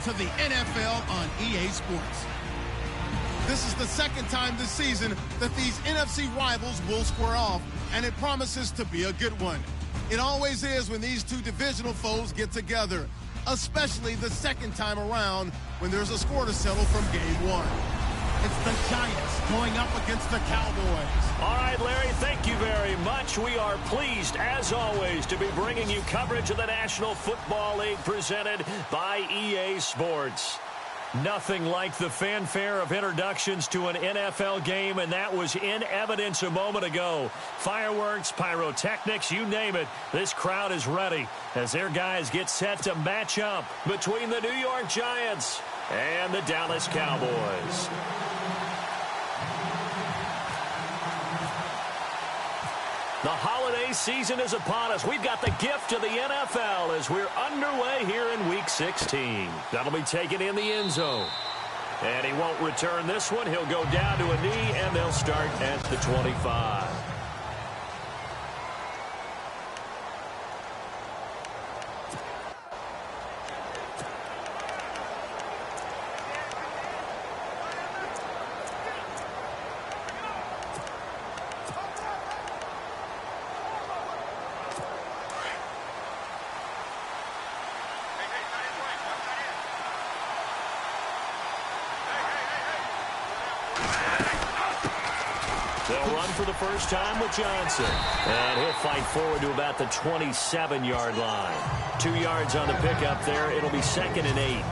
to the NFL on EA Sports. This is the second time this season that these NFC rivals will square off, and it promises to be a good one. It always is when these two divisional foes get together, especially the second time around when there's a score to settle from game one. It's the Giants going up against the Cowboys. All right, Larry, thank you very much. We are pleased, as always, to be bringing you coverage of the National Football League presented by EA Sports. Nothing like the fanfare of introductions to an NFL game, and that was in evidence a moment ago. Fireworks, pyrotechnics, you name it. This crowd is ready as their guys get set to match up between the New York Giants and the Dallas Cowboys. The holiday season is upon us. We've got the gift of the NFL as we're underway here in Week 16. That'll be taken in the end zone. And he won't return this one. He'll go down to a knee, and they'll start at the 25. They'll run for the first time with Johnson. And he'll fight forward to about the 27-yard line. 2 yards on the pickup there. It'll be 2nd and 8.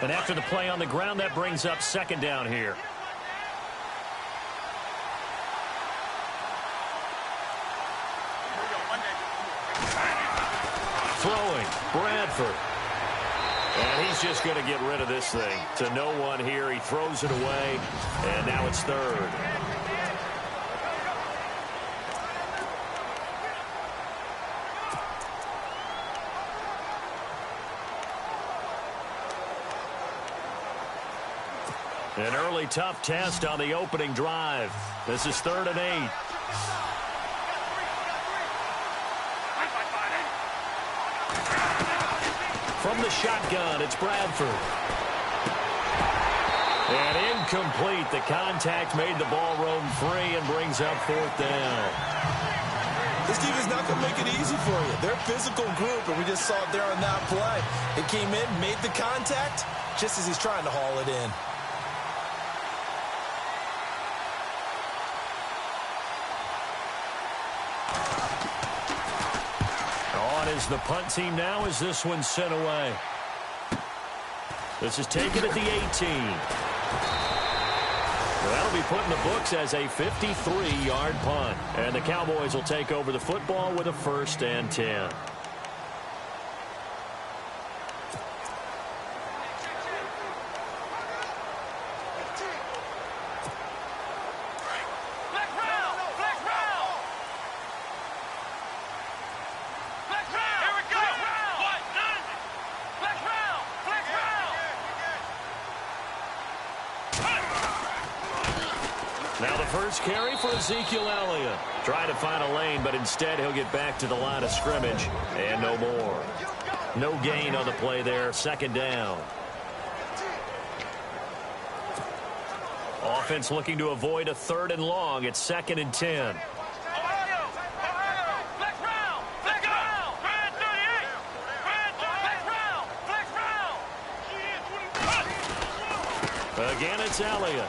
And after the play on the ground, that brings up 2nd down here. Throwing, Bradford. And he's just going to get rid of this thing. To no one here. He throws it away. And now it's 3rd. An early tough test on the opening drive. This is 3rd and 8. From the shotgun, it's Bradford. And incomplete. The contact made the ball roam free and brings up 4th down. This team is not going to make it easy for you. They're a physical group, and we just saw it there on that play. It came in, made the contact, just as he's trying to haul it in. Is the punt team now as this one's sent away. This is taken at the 18. That'll be put in the books as a 53-yard punt. And the Cowboys will take over the football with a 1st and 10. Now the first carry for Ezekiel Elliott. Trying to find a lane, but instead he'll get back to the line of scrimmage. And no more. No gain on the play there. 2nd down. Offense looking to avoid a 3rd and long. It's 2nd and 10. Again, it's Elliott.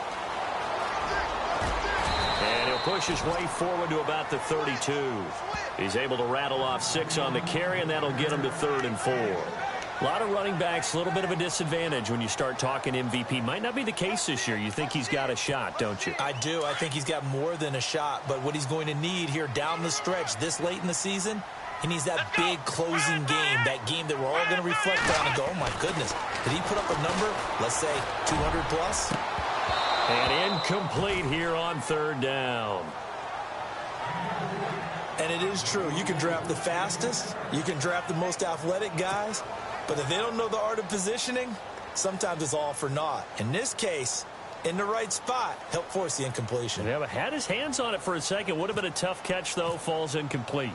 And he'll push his way forward to about the 32. He's able to rattle off 6 on the carry, and that'll get him to 3rd and 4. A lot of running backs, a little bit of a disadvantage when you start talking MVP. Might not be the case this year. You think he's got a shot, don't you? I do. I think he's got more than a shot. But what he's going to need here down the stretch this late in the season, he needs that big closing game, that game that we're all going to reflect on and go, oh, my goodness, did he put up a number, let's say, 200 plus? And incomplete here on 3rd down. And it is true. You can draft the fastest. You can draft the most athletic guys. But if they don't know the art of positioning, sometimes it's all for naught. In this case, in the right spot, helped force the incompletion. Yeah, but had his hands on it for a second. Would have been a tough catch, though. Falls incomplete.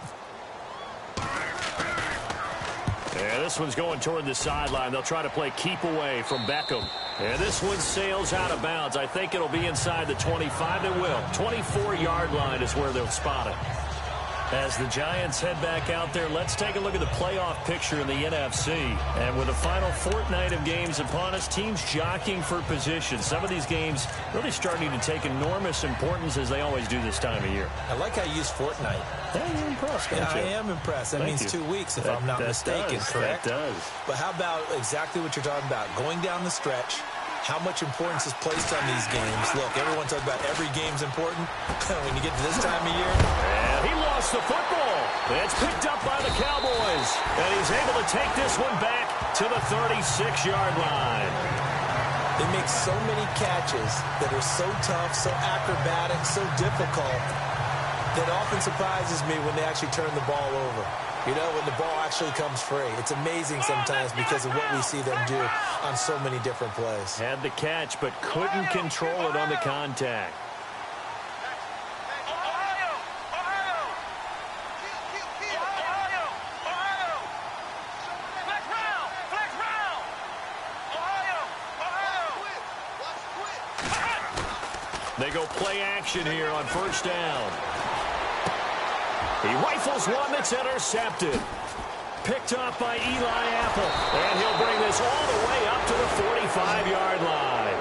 Yeah, this one's going toward the sideline. They'll try to play keep away from Beckham. And this one sails out of bounds. I think it'll be inside the 25. It will. 24-yard line is where they'll spot it. As the Giants head back out there, let's take a look at the playoff picture in the NFC. And with the final fortnight of games upon us, teams jockeying for position. Some of these games really starting to take enormous importance, as they always do this time of year. I like how you use fortnight. Yeah, you're impressed, don't you? I am impressed. That means 2 weeks, if I'm not mistaken, correct? That does. But how about exactly what you're talking about? Going down the stretch, how much importance is placed on these games. Look, everyone talks about every game's important. When you get to this time of year. And he lost the football. It's picked up by the Cowboys. And he's able to take this one back to the 36-yard line. They make so many catches that are so tough, so acrobatic, so difficult, that often surprises me when they actually turn the ball over. You know, when the ball actually comes free. It's amazing sometimes because of what we see them do on so many different plays. Had the catch, but couldn't control it on the contact. They go play action here on first down. He rifles one that's intercepted. Picked up by Eli Apple. And he'll bring this all the way up to the 45-yard line.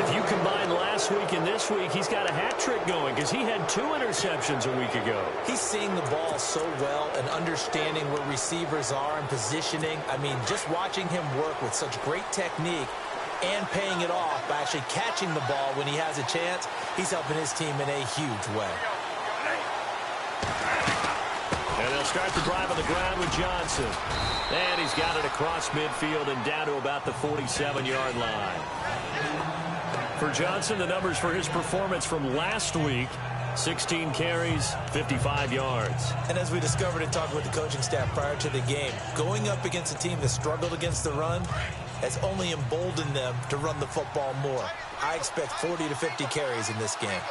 If you combine last week and this week, he's got a hat trick going because he had 2 interceptions a week ago. He's seeing the ball so well and understanding where receivers are and positioning. I mean, just watching him work with such great technique and paying it off by actually catching the ball when he has a chance, he's helping his team in a huge way. And they'll start the drive on the ground with Johnson. And he's got it across midfield and down to about the 47-yard line. For Johnson, the numbers for his performance from last week: 16 carries, 55 yards. And as we discovered in talking with the coaching staff prior to the game, going up against a team that struggled against the run has only emboldened them to run the football more. I expect 40 to 50 carries in this game.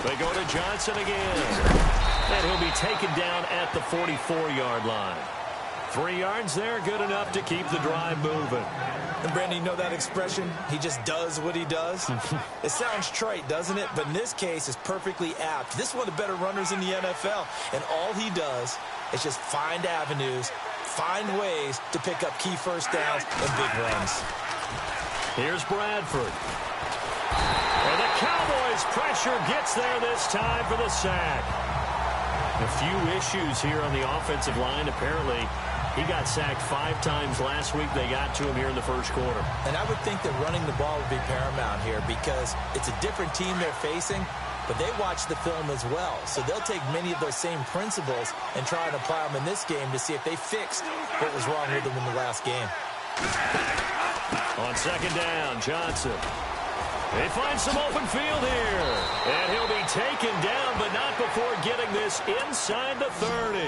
They go to Johnson again. And he'll be taken down at the 44-yard line. 3 yards there, good enough to keep the drive moving. And Brandon, you know that expression? He just does what he does? It sounds trite, doesn't it? But in this case, it's perfectly apt. This is one of the better runners in the NFL. And all he does is just find avenues, find ways to pick up key first downs and big runs. Here's Bradford. And the Cowboys' pressure gets there this time for the sack. A few issues here on the offensive line. Apparently, he got sacked 5 times last week. They got to him here in the first quarter. And I would think that running the ball would be paramount here because it's a different team they're facing, but they watch the film as well. So they'll take many of those same principles and try and apply them in this game to see if they fixed what was wrong with them in the last game. On second down, Johnson. They find some open field here. And he'll be taken down, but not before getting this inside the 30.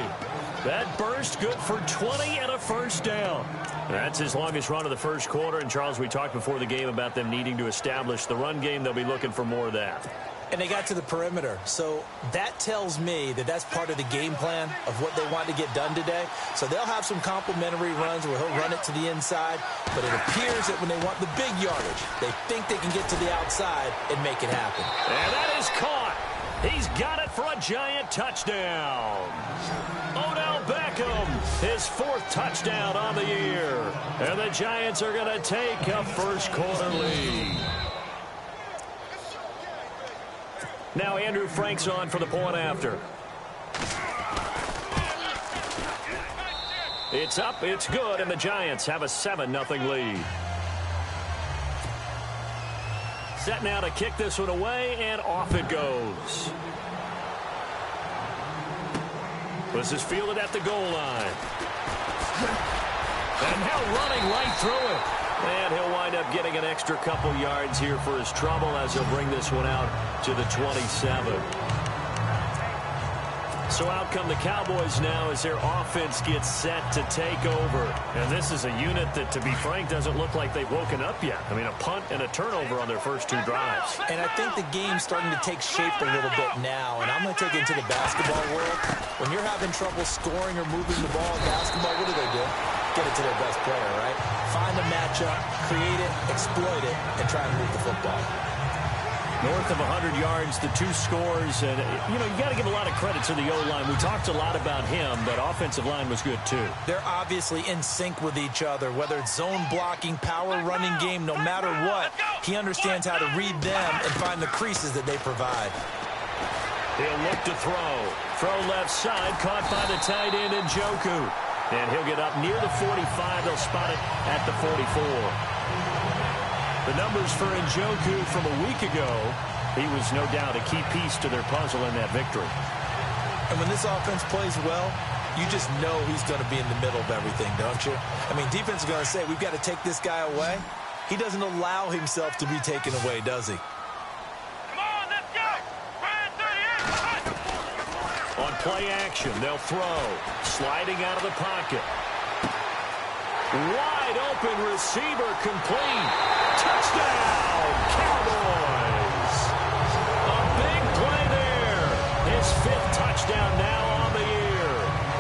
That burst good for 20 and a first down. That's his longest run of the first quarter. And, Charles, we talked before the game about them needing to establish the run game. They'll be looking for more of that. And they got to the perimeter. So that tells me that that's part of the game plan of what they want to get done today. So they'll have some complimentary runs where he'll run it to the inside. But it appears that when they want the big yardage, they think they can get to the outside and make it happen. And that is caught. He's got it for a Giant touchdown. Odell Beckham, his 4th touchdown on the year. And the Giants are going to take a first quarter lead. Now Andrew Frank's on for the point after. It's up, it's good, and the Giants have a 7-0 lead. Set now to kick this one away, and off it goes. This is fielded at the goal line. And now running right through it. And he'll wind up getting an extra couple yards here for his trouble as he'll bring this one out to the 27. So out come the Cowboys now as their offense gets set to take over. And this is a unit that, to be frank, doesn't look like they've woken up yet. I mean, a punt and a turnover on their first 2 drives. And I think the game's starting to take shape a little bit now. And I'm going to take it into the basketball world. When you're having trouble scoring or moving the ball in basketball, what do? Get it to their best player, right? Find a matchup, create it, exploit it, and try and move the football. North of 100 yards, the 2 scores. And, you know, you got to give a lot of credit to the O-line. We talked a lot about him, but offensive line was good, too. They're obviously in sync with each other, whether it's zone blocking, power running game, no matter what. He understands how to read them and find the creases that they provide. He'll look to throw. Throw left side, caught by the tight end, Njoku. And he'll get up near the 45. They'll spot it at the 44. The numbers for Njoku from a week ago, he was no doubt a key piece to their puzzle in that victory. And when this offense plays well, you just know he's going to be in the middle of everything, don't you? I mean, defense is going to say, we've got to take this guy away. He doesn't allow himself to be taken away, does he? Come on, let's go! On play action, they'll throw. Sliding out of the pocket. Wide open receiver complete. Touchdown, Cowboys. A big play there. His 5th touchdown now on the year.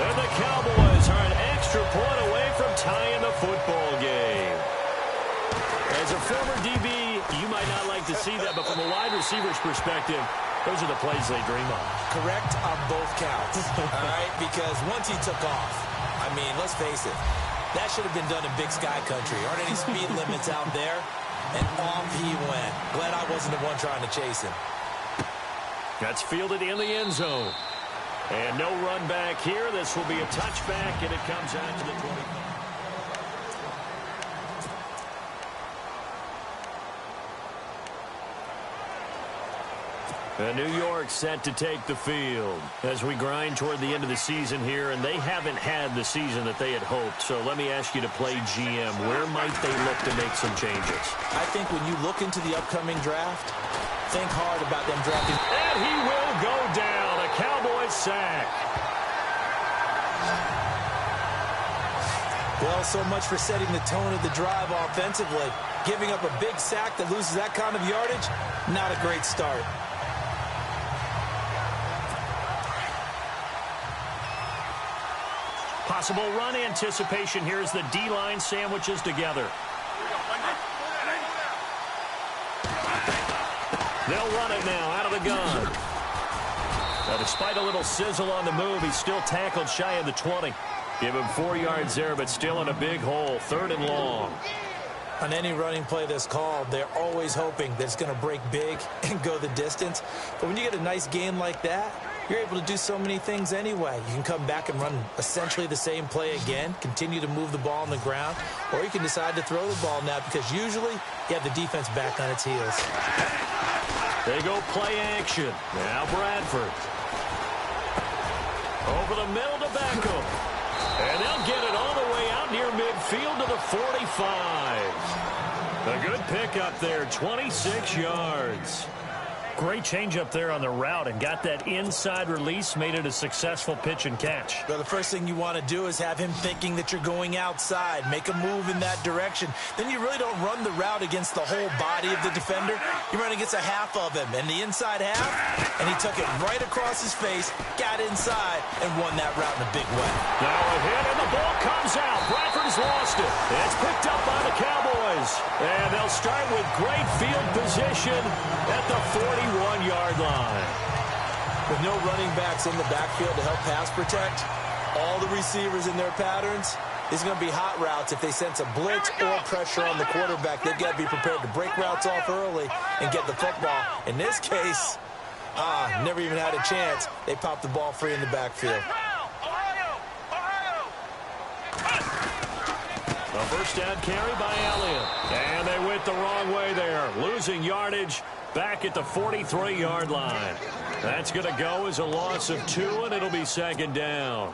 And the Cowboys are an extra point away from tying the football game. As a former DB, you might not like to see that, but from a wide receiver's perspective, those are the plays they dream of. Correct on both counts, all right? Because once he took off, I mean, let's face it, that should have been done in Big Sky Country. Aren't any speed limits out there? And off he went. Glad I wasn't the one trying to chase him. That's fielded in the end zone. And no run back here. This will be a touchback, and it comes out to the 25. And New York set to take the field as we grind toward the end of the season here, and they haven't had the season that they had hoped. So let me ask you to play GM. Where might they look to make some changes? I think when you look into the upcoming draft, think hard about them drafting. And he will go down. A Cowboys sack. Well, so much for setting the tone of the drive offensively. Giving up a big sack that loses that kind of yardage, not a great start. Possible run anticipation here as the D-line sandwiches together. They'll run it now out of the gun. Now, despite a little sizzle on the move, he's still tackled shy of the 20. Give him 4 yards there, but still in a big hole. 3rd and long. On any running play that's called, they're always hoping that it's going to break big and go the distance. But when you get a nice game like that, you're able to do so many things anyway. You can come back and run essentially the same play again, continue to move the ball on the ground, or you can decide to throw the ball now because usually you have the defense back on its heels. They go play action. Now Bradford. Over the middle to Beckham. And they'll get it all the way out near midfield to the 45. A good pickup there, 26 yards. Great change up there on the route and got that inside release, made it a successful pitch and catch. Well, the first thing you want to do is have him thinking that you're going outside, make a move in that direction. Then you really don't run the route against the whole body of the defender. You run against a half of him, and the inside half, and he took it right across his face, got inside, and won that route in a big way. Now a hit, and the ball comes out. Bradford has lost it. It's picked up by the Cowboys. And they'll start with great field position at the 41-yard line. With no running backs in the backfield to help pass protect, all the receivers in their patterns, it's going to be hot routes. If they sense a blitz or pressure on the quarterback, they've got to be prepared to break routes off early and get the football. In this case, never even had a chance. They popped the ball free in the backfield. A first down carry by Elliott. And they went the wrong way there. Losing yardage back at the 43-yard line. That's going to go as a loss of 2, and it'll be 2nd down.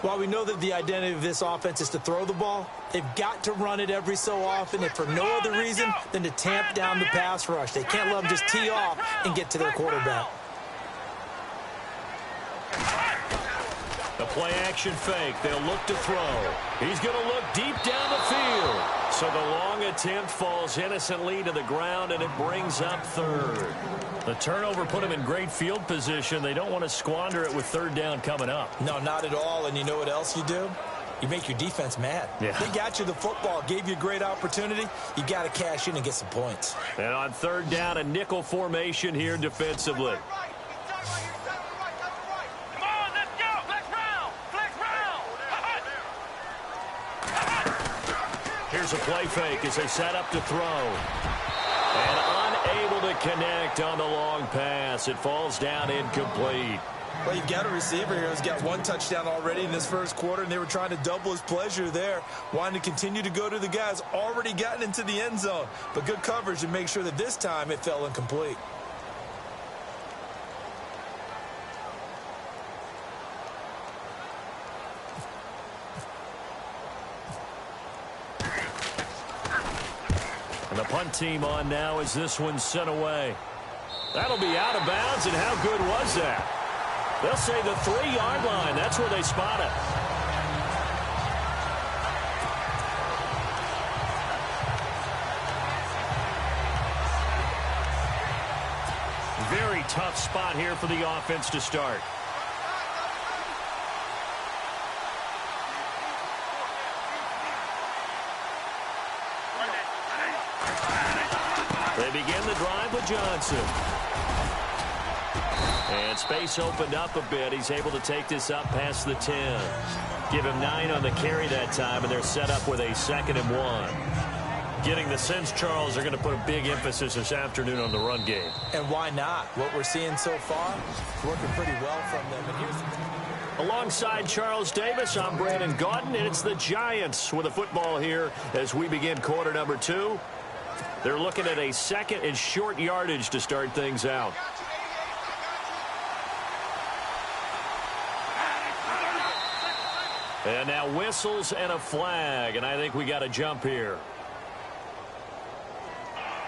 While we know that the identity of this offense is to throw the ball, they've got to run it every so often, if for no other reason than to tamp down the pass rush. They can't let them just tee off and get to their quarterback. play action fake. They'll look to throw. He's going to look deep down the field. So the long attempt falls innocently to the ground, and it brings up third. The turnover put him in great field position. They don't want to squander it with third down coming up. No, not at all. And you know what else you do? You make your defense mad. Yeah. They got you the football, gave you a great opportunity. You got to cash in and get some points. And on third down, a nickel formation here defensively. Here's a play fake as they set up to throw. And unable to connect on the long pass. It falls down incomplete. Well, you've got a receiver here who's got one touchdown already in this first quarter, and they were trying to double his pleasure there, wanting to continue to go to the guys already gotten into the end zone. But good coverage to make sure that this time it fell incomplete. And the punt team on now as this one's sent away. That'll be out of bounds, and how good was that? They'll say the 3-yard line. That's where they spot it. Very tough spot here for the offense to start. They begin the drive with Johnson. And space opened up a bit. He's able to take this up past the 10. Give him 9 on the carry that time, and they're set up with a 2nd and 1. Getting the sense, Charles, they're going to put a big emphasis this afternoon on the run game. And why not? What we're seeing so far is working pretty well from them. And here's Alongside Charles Davis, I'm Brandon Gaudin, and it's the Giants with the football here as we begin quarter number 2. They're looking at a 2nd and short yardage to start things out. And now whistles and a flag, and I think we got a jump here.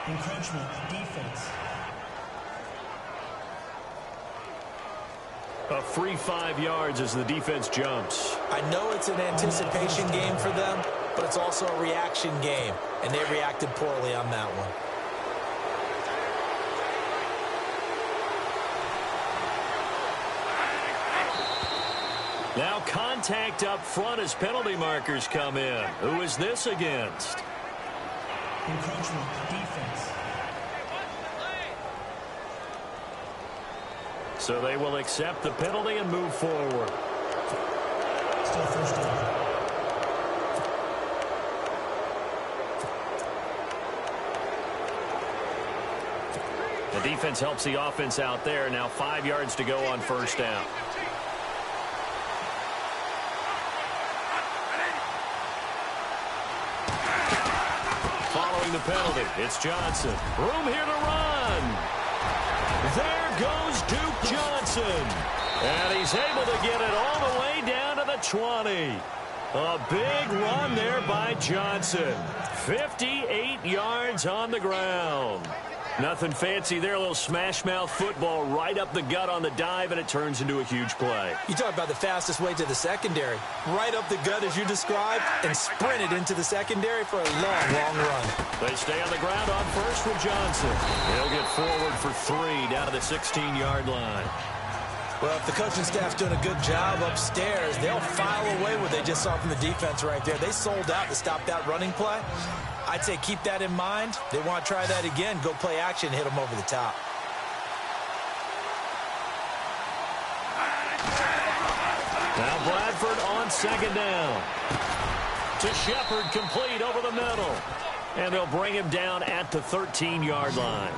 Encroachment, defense. A free 5 yards as the defense jumps. I know it's an anticipation game for them, but it's also a reaction game, and they reacted poorly on that one. Now contact up front as penalty markers come in. Who is this against? Encroachment, defense. So they will accept the penalty and move forward. Still first down. The defense helps the offense out there. Now 5 yards to go on first down. Following the penalty, it's Johnson. Room here to run. There goes Duke Johnson. And he's able to get it all the way down to the 20. A big run there by Johnson. 58 yards on the ground. Nothing fancy there. A little smash-mouth football right up the gut on the dive, and it turns into a huge play. You talk about the fastest way to the secondary. Right up the gut as you described and sprinted into the secondary for a long, long run. They stay on the ground on first with Johnson. He'll get forward for 3 down to the 16-yard line. Well, if the coaching staff's doing a good job upstairs, they'll file away what they just saw from the defense right there. They sold out to stop that running play. I'd say keep that in mind. They want to try that again. Go play action, hit them over the top. Now Bradford on second down. To Shepard, complete over the middle. And they'll bring him down at the 13-yard line.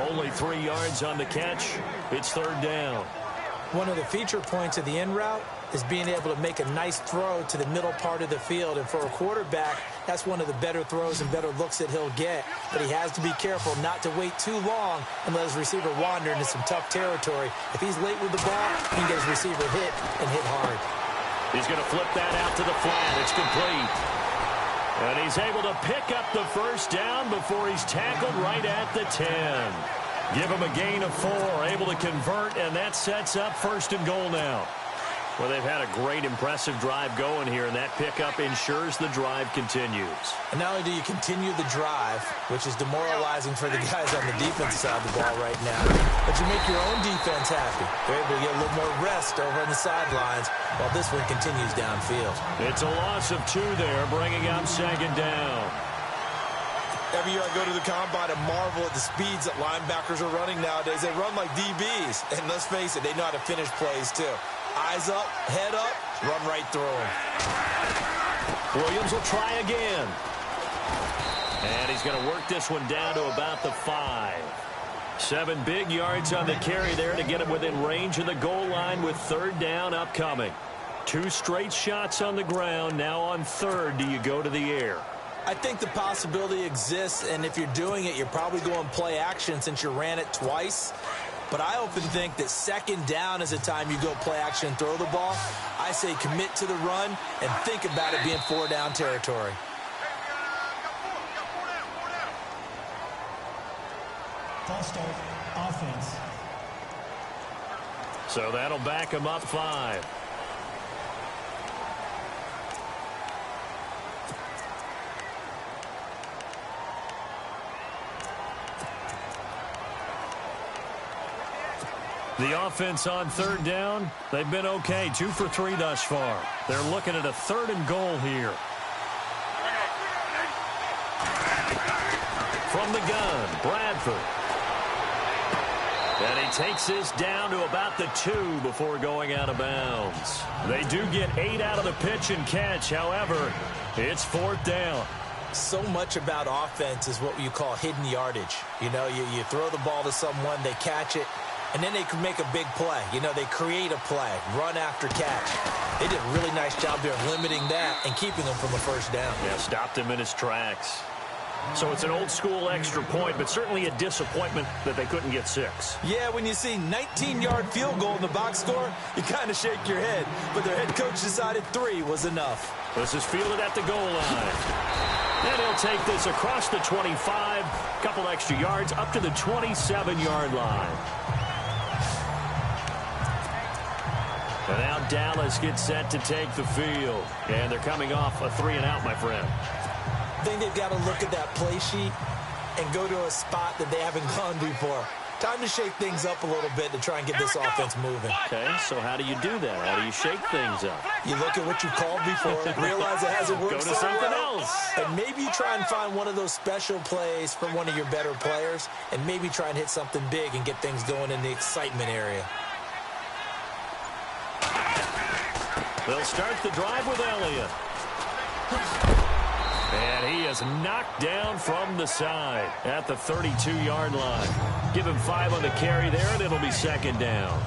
Only 3 yards on the catch. It's third down. One of the feature points of the in route is being able to make a nice throw to the middle part of the field. And for a quarterback, that's one of the better throws and better looks that he'll get. But he has to be careful not to wait too long and let his receiver wander into some tough territory. If he's late with the ball, he can get his receiver hit and hit hard. He's going to flip that out to the flat. It's complete. And he's able to pick up the first down before he's tackled right at the 10. Give him a gain of 4, able to convert, and that sets up first and goal now. Well, they've had a great, impressive drive going here, and that pickup ensures the drive continues. And not only do you continue the drive, which is demoralizing for the guys on the defense side of the ball right now, but you make your own defense happy. They're able to get a little more rest over on the sidelines while this one continues downfield. It's a loss of 2 there, bringing up second down. Every year I go to the combine and marvel at the speeds that linebackers are running nowadays. They run like DBs, and let's face it, they know how to finish plays too. Eyes up, head up, run right through him. Williams will try again. And he's going to work this one down to about the 5. 7 big yards on the carry there to get him within range of the goal line with third down upcoming. 2 straight shots on the ground. Now on third, do you go to the air? I think the possibility exists, and if you're doing it, you're probably going play action since you ran it twice. But I often think that second down is the time you go play action and throw the ball. I say commit to the run and think about it being 4-down territory. False start, offense. So that'll back him up 5. The offense on third down, they've been okay. 2 for 3 thus far. They're looking at a 3rd and goal here. From the gun, Bradford. And he takes this down to about the 2 before going out of bounds. They do get 8 out of the pitch and catch. However, it's 4th down. So much about offense is what you call hidden yardage. You know, you throw the ball to someone, they catch it, and then they can make a big play. You know, they create a play, run after catch. They did a really nice job there limiting that and keeping him from a first down. Yeah, stopped him in his tracks. So it's an old-school extra point, but certainly a disappointment that they couldn't get 6. Yeah, when you see 19-yard field goal in the box score, you kind of shake your head. But their head coach decided 3 was enough. This is fielded at the goal line. And he'll take this across the 25, couple extra yards, up to the 27-yard line. And now Dallas gets set to take the field. And they're coming off a 3-and-out, my friend. I think they've got to look at that play sheet and go to a spot that they haven't gone before. Time to shake things up a little bit to try and get this offense moving. Okay, so how do you do that? How do you shake things up? You look at what you've called before, realize it hasn't worked so something else. And maybe you try and find one of those special plays from one of your better players, and maybe try and hit something big and get things going in the excitement area. They'll start the drive with Elliott. And he is knocked down from the side at the 32-yard line. Give him 5 on the carry there, and it'll be second down.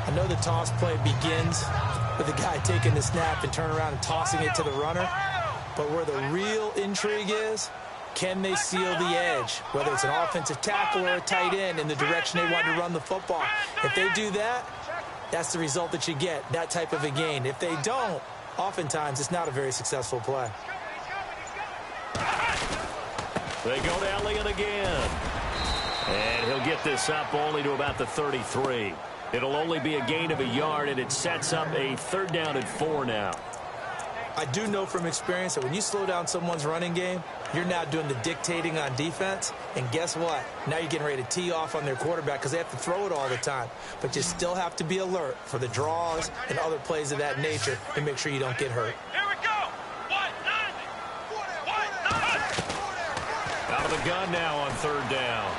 I know the toss play begins with the guy taking the snap and turning around and tossing it to the runner. But where the real intrigue is, can they seal the edge, whether it's an offensive tackle or a tight end, in the direction they want to run the football? If they do that, that's the result that you get, that type of a gain. If they don't, oftentimes it's not a very successful play. They go to Elliott again. And he'll get this up only to about the 33. It'll only be a gain of a yard, and it sets up a 3rd down and 4 now. I do know from experience that when you slow down someone's running game, you're now doing the dictating on defense. And guess what? Now you're getting ready to tee off on their quarterback because they have to throw it all the time. But you still have to be alert for the draws and other plays of that nature and make sure you don't get hurt. Here we go. 190. 190. Out of the gun now on 3rd down.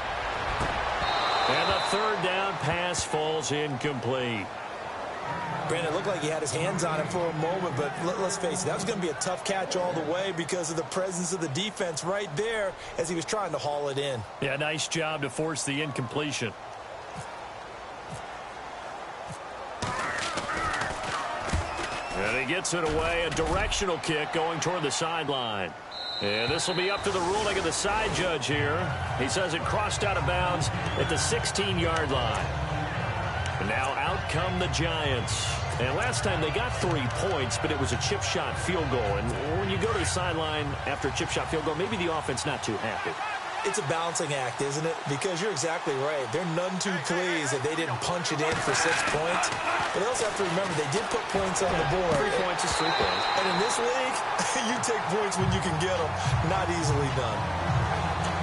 And the 3rd down pass falls incomplete. Brandon, it looked like he had his hands on it for a moment, but let's face it, that was going to be a tough catch all the way because of the presence of the defense right there as he was trying to haul it in. Yeah, nice job to force the incompletion. And he gets it away, a directional kick going toward the sideline. And this will be up to the ruling of the side judge here. He says it crossed out of bounds at the 16-yard line. And now out come the Giants. And last time they got 3 points, but it was a chip shot field goal. And when you go to the sideline after a chip shot field goal, maybe the offense not too happy. It's a balancing act, isn't it? Because you're exactly right. They're none too pleased that they didn't punch it in for 6 points. But they also have to remember they did put points on the board. 3 points is 3 points. And in this league, you take points when you can get them. Not easily done.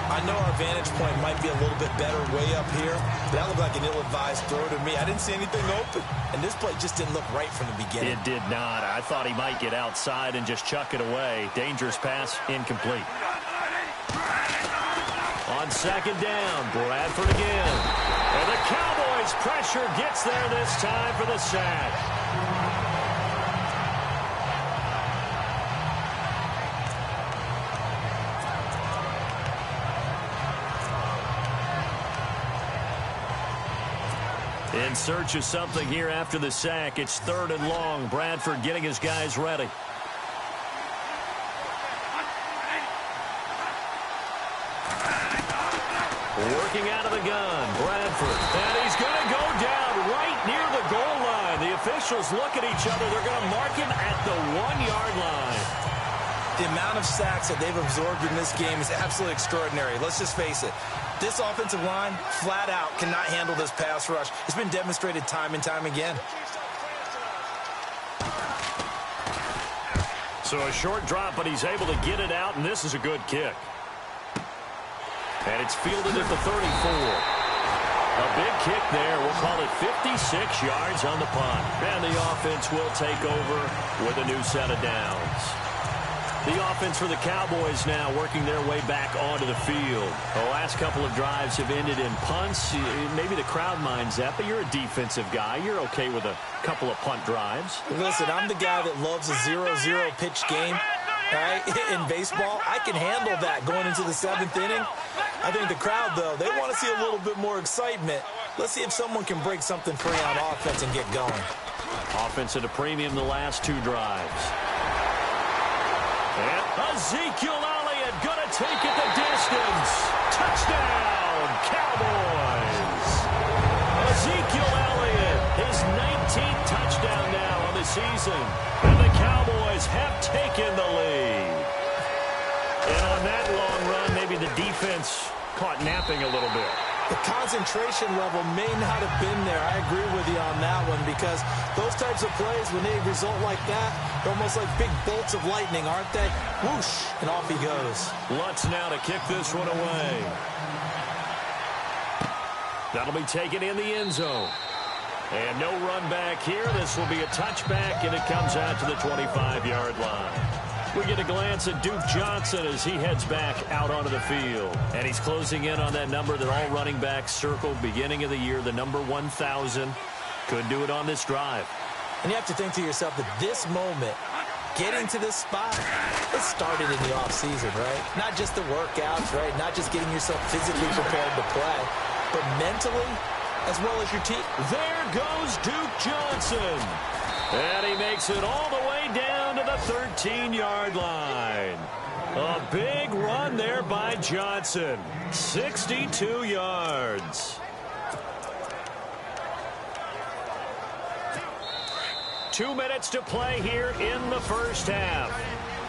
I know our vantage point might be a little bit better way up here, but that looked like an ill-advised throw to me. I didn't see anything open, and this play just didn't look right from the beginning. It did not. I thought he might get outside and just chuck it away. Dangerous pass, incomplete. On second down, Bradford again. And the Cowboys' pressure gets there this time for the sack. In search of something here after the sack. It's 3rd and long. Bradford getting his guys ready. Working out of the gun, Bradford. And he's going to go down right near the goal line. The officials look at each other. They're going to mark him at the 1-yard line. The amount of sacks that they've absorbed in this game is absolutely extraordinary. Let's just face it. This offensive line, flat out, cannot handle this pass rush. It's been demonstrated time and time again. So a short drop, but he's able to get it out, and this is a good kick. And it's fielded at the 34. A big kick there. We'll call it 56 yards on the punt. And the offense will take over with a new set of downs. The offense for the Cowboys now working their way back onto the field. The last couple of drives have ended in punts. Maybe the crowd minds that, but you're a defensive guy. You're okay with a couple of punt drives. Listen, I'm the guy that loves a 0-0 pitch game. All right? In baseball, I can handle that going into the 7th inning. I think the crowd, though, they want to see a little bit more excitement. Let's see if someone can break something free on offense and get going. Offense at a premium the last 2 drives. And Ezekiel Elliott going to take it the distance. Touchdown, Cowboys. Ezekiel Elliott, his 19th touchdown now on the season. And the Cowboys have taken the lead. And on that long run, maybe the defense caught napping a little bit. The concentration level may not have been there. I agree with you on that one because those types of plays, when they result like that, they're almost like big bolts of lightning, aren't they? Whoosh, and off he goes. Lutz now to kick this one away. That'll be taken in the end zone. And no run back here. This will be a touchback, and it comes out to the 25-yard line. We get a glance at Duke Johnson as he heads back out onto the field. And he's closing in on that number that all running backs circled beginning of the year, the number 1,000. Could do it on this drive. And you have to think to yourself that this moment, getting to this spot, it started in the offseason, right? Not just the workouts, right? Not just getting yourself physically prepared to play, but mentally as well as your team. There goes Duke Johnson. And he makes it all the way down to the 13-yard line. A big run there by Johnson. 62 yards. 2 minutes to play here in the first half.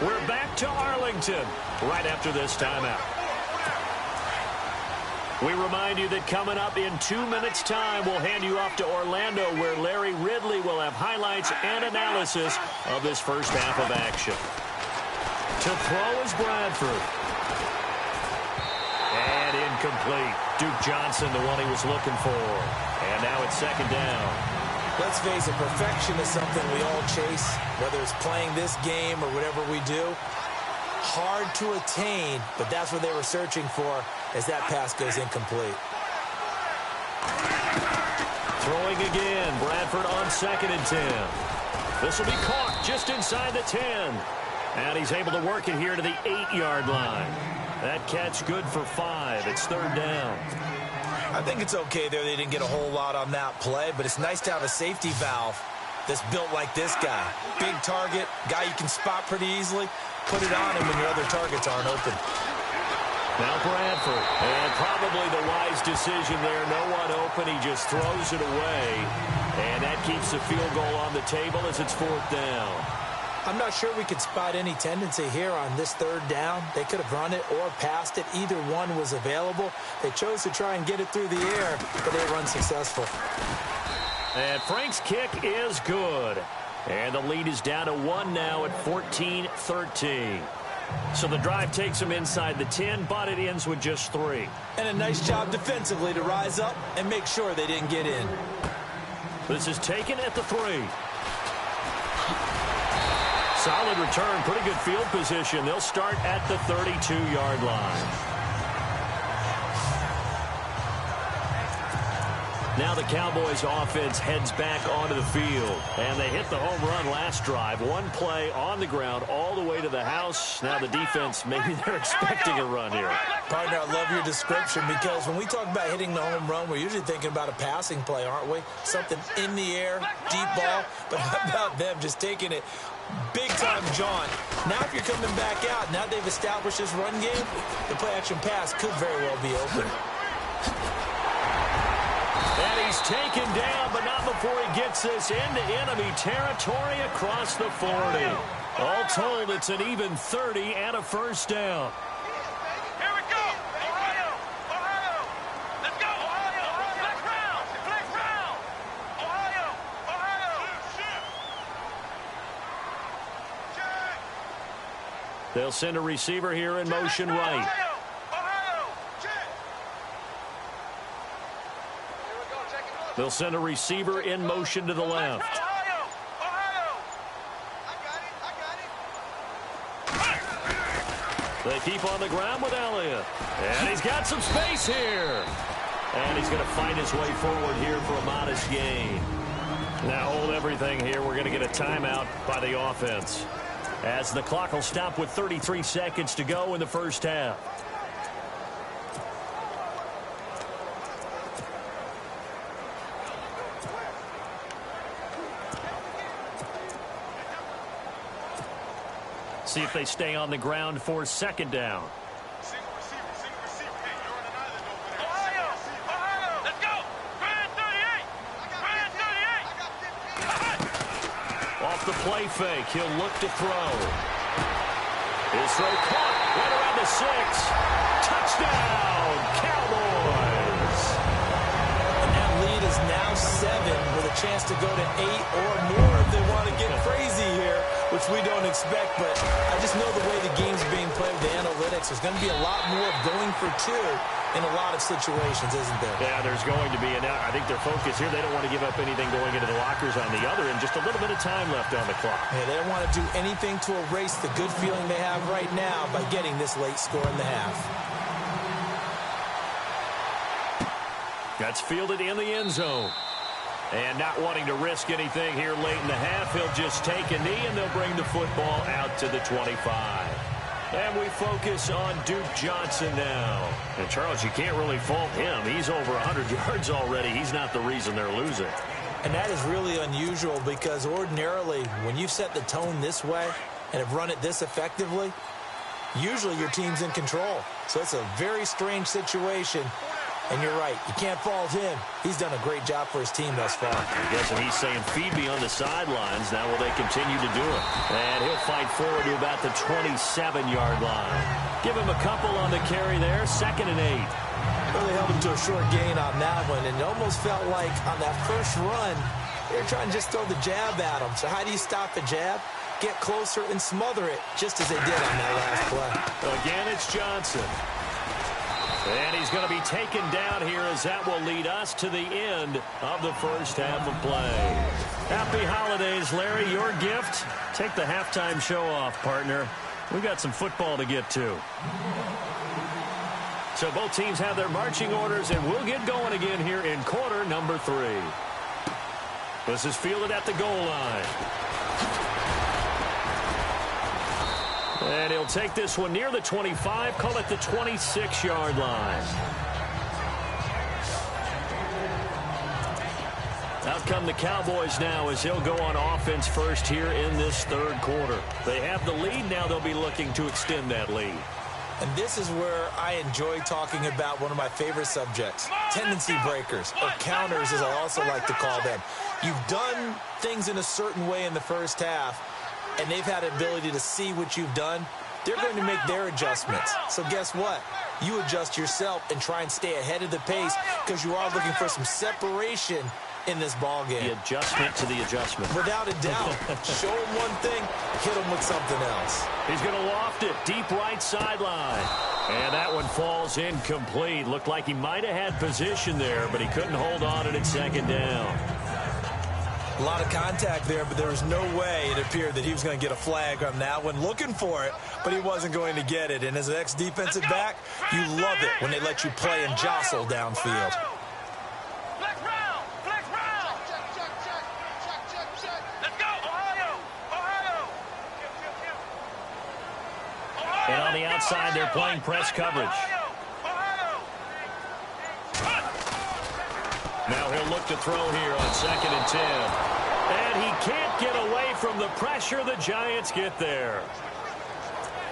We're back to Arlington right after this timeout. We remind you that coming up in 2 minutes' time, we'll hand you off to Orlando, where Larry Ridley will have highlights and analysis of this first half of action. To throw is Bradford. And incomplete. Duke Johnson, the one he was looking for. And now it's second down. Let's face it, perfection is something we all chase, whether it's playing this game or whatever we do. Hard to attain, but that's what they were searching for as that pass goes incomplete. Throwing again, Bradford on 2nd and 10. This will be caught just inside the 10. And he's able to work it here to the 8-yard line. That catch good for 5. It's 3rd down. I think it's okay there. They didn't get a whole lot on that play, but it's nice to have a safety valve that's built like this guy. Big target, guy you can spot pretty easily. Put it on him when your other targets aren't open. Now Bradford, and probably the wise decision there. No one open, he just throws it away. And that keeps the field goal on the table as it's 4th down. I'm not sure we could spot any tendency here on this third down. They could have run it or passed it. Either one was available. They chose to try and get it through the air, but they were unsuccessful. And Frank's kick is good. And the lead is down to 1 now at 14-13. So the drive takes them inside the 10, but it ends with just 3. And a nice job defensively to rise up and make sure they didn't get in. This is taken at the 3. Solid return, pretty good field position. They'll start at the 32-yard line. Now the Cowboys offense heads back onto the field. And they hit the home run last drive. One play on the ground all the way to the house. Now the defense, maybe they're expecting a run here. Partner, I love your description because when we talk about hitting the home run, we're usually thinking about a passing play, aren't we? Something in the air, deep ball. But how about them just taking it big time, John? Now if you're coming back out, now they've established this run game, the play-action pass could very well be open. And he's taken down, but not before he gets this into enemy territory across the 40. All told, it's an even 30 and a first down. Here we go. Ohio. Ohio. Let's go. Ohio. Flex round. Flex round. Ohio. Ohio. They'll send a receiver here in motion right. They'll send a receiver in motion to the left. Ohio. Ohio. I got it. They keep on the ground with Elliott. And he's got some space here. And he's going to fight his way forward here for a modest gain. Now hold everything here. We're going to get a timeout by the offense, as the clock will stop with 33 seconds to go in the first half. See if they stay on the ground for second down. Single receiver. Hey, you're on an island over there. Ohio. Ohio. Let's go. Grand 38. Grand 38. Off the play fake, he'll look to throw. His throw caught right around the 6. Touchdown, Cowboys. And that lead is now 7 with a chance to go to 8 or more if they want to get crazy here, which we don't expect. But I just know the way the game's being played with the analytics, there's going to be a lot more of going for 2 in a lot of situations, isn't there? Yeah, there's going to be. And I think their focus here, they don't want to give up anything going into the lockers on the other, and just a little bit of time left on the clock. Yeah, they don't want to do anything to erase the good feeling they have right now by getting this late score in the half. That's fielded in the end zone. And not wanting to risk anything here late in the half, he'll just take a knee, and they'll bring the football out to the 25. And we focus on Duke Johnson now. And, Charles, you can't really fault him. He's over 100 yards already. He's not the reason they're losing. And that is really unusual because ordinarily when you set the tone this way and have run it this effectively, usually your team's in control. So it's a very strange situation. And you're right, you can't fault him. He's done a great job for his team thus far. I guess he's saying, feed me on the sidelines. Now will they continue to do it? And he'll fight forward to about the 27-yard line. Give him a couple on the carry there. 2nd and 8. Really held him to a short gain on that one. And it almost felt like on that first run, they were trying to just throw the jab at him. So how do you stop the jab? Get closer and smother it, just as they did on that last play. Again, it's Johnson. And he's going to be taken down here, as that will lead us to the end of the first half of play. Happy holidays, Larry. Your gift? Take the halftime show off, partner. We've got some football to get to. So both teams have their marching orders, and we'll get going again here in quarter number 3. This is fielded at the goal line. And he'll take this one near the 25, call it the 26-yard line. Out come the Cowboys now as he'll go on offense first here in this third quarter. They have the lead. Now they'll be looking to extend that lead. And this is where I enjoy talking about one of my favorite subjects, tendency breakers, or counters as I also like to call them. You've done things in a certain way in the first half, and they've had an ability to see what you've done, they're going to make their adjustments. So guess what? You adjust yourself and try and stay ahead of the pace because you are looking for some separation in this ball game. The adjustment to the adjustment. Without a doubt. Show him one thing, hit him with something else. He's going to loft it deep right sideline. And that one falls incomplete. Looked like he might have had position there, but he couldn't hold on to it at second down. A lot of contact there, but there was no way it appeared that he was going to get a flag on that one. Looking for it, but he wasn't going to get it. And as an ex-defensive back, you love it when they let you play and jostle downfield. Flex round! Flex round! Let's go! Ohio! Ohio! And on the outside, they're playing press coverage. Now he'll look to throw here on 2nd and 10. And he can't get away from the pressure. The Giants get there.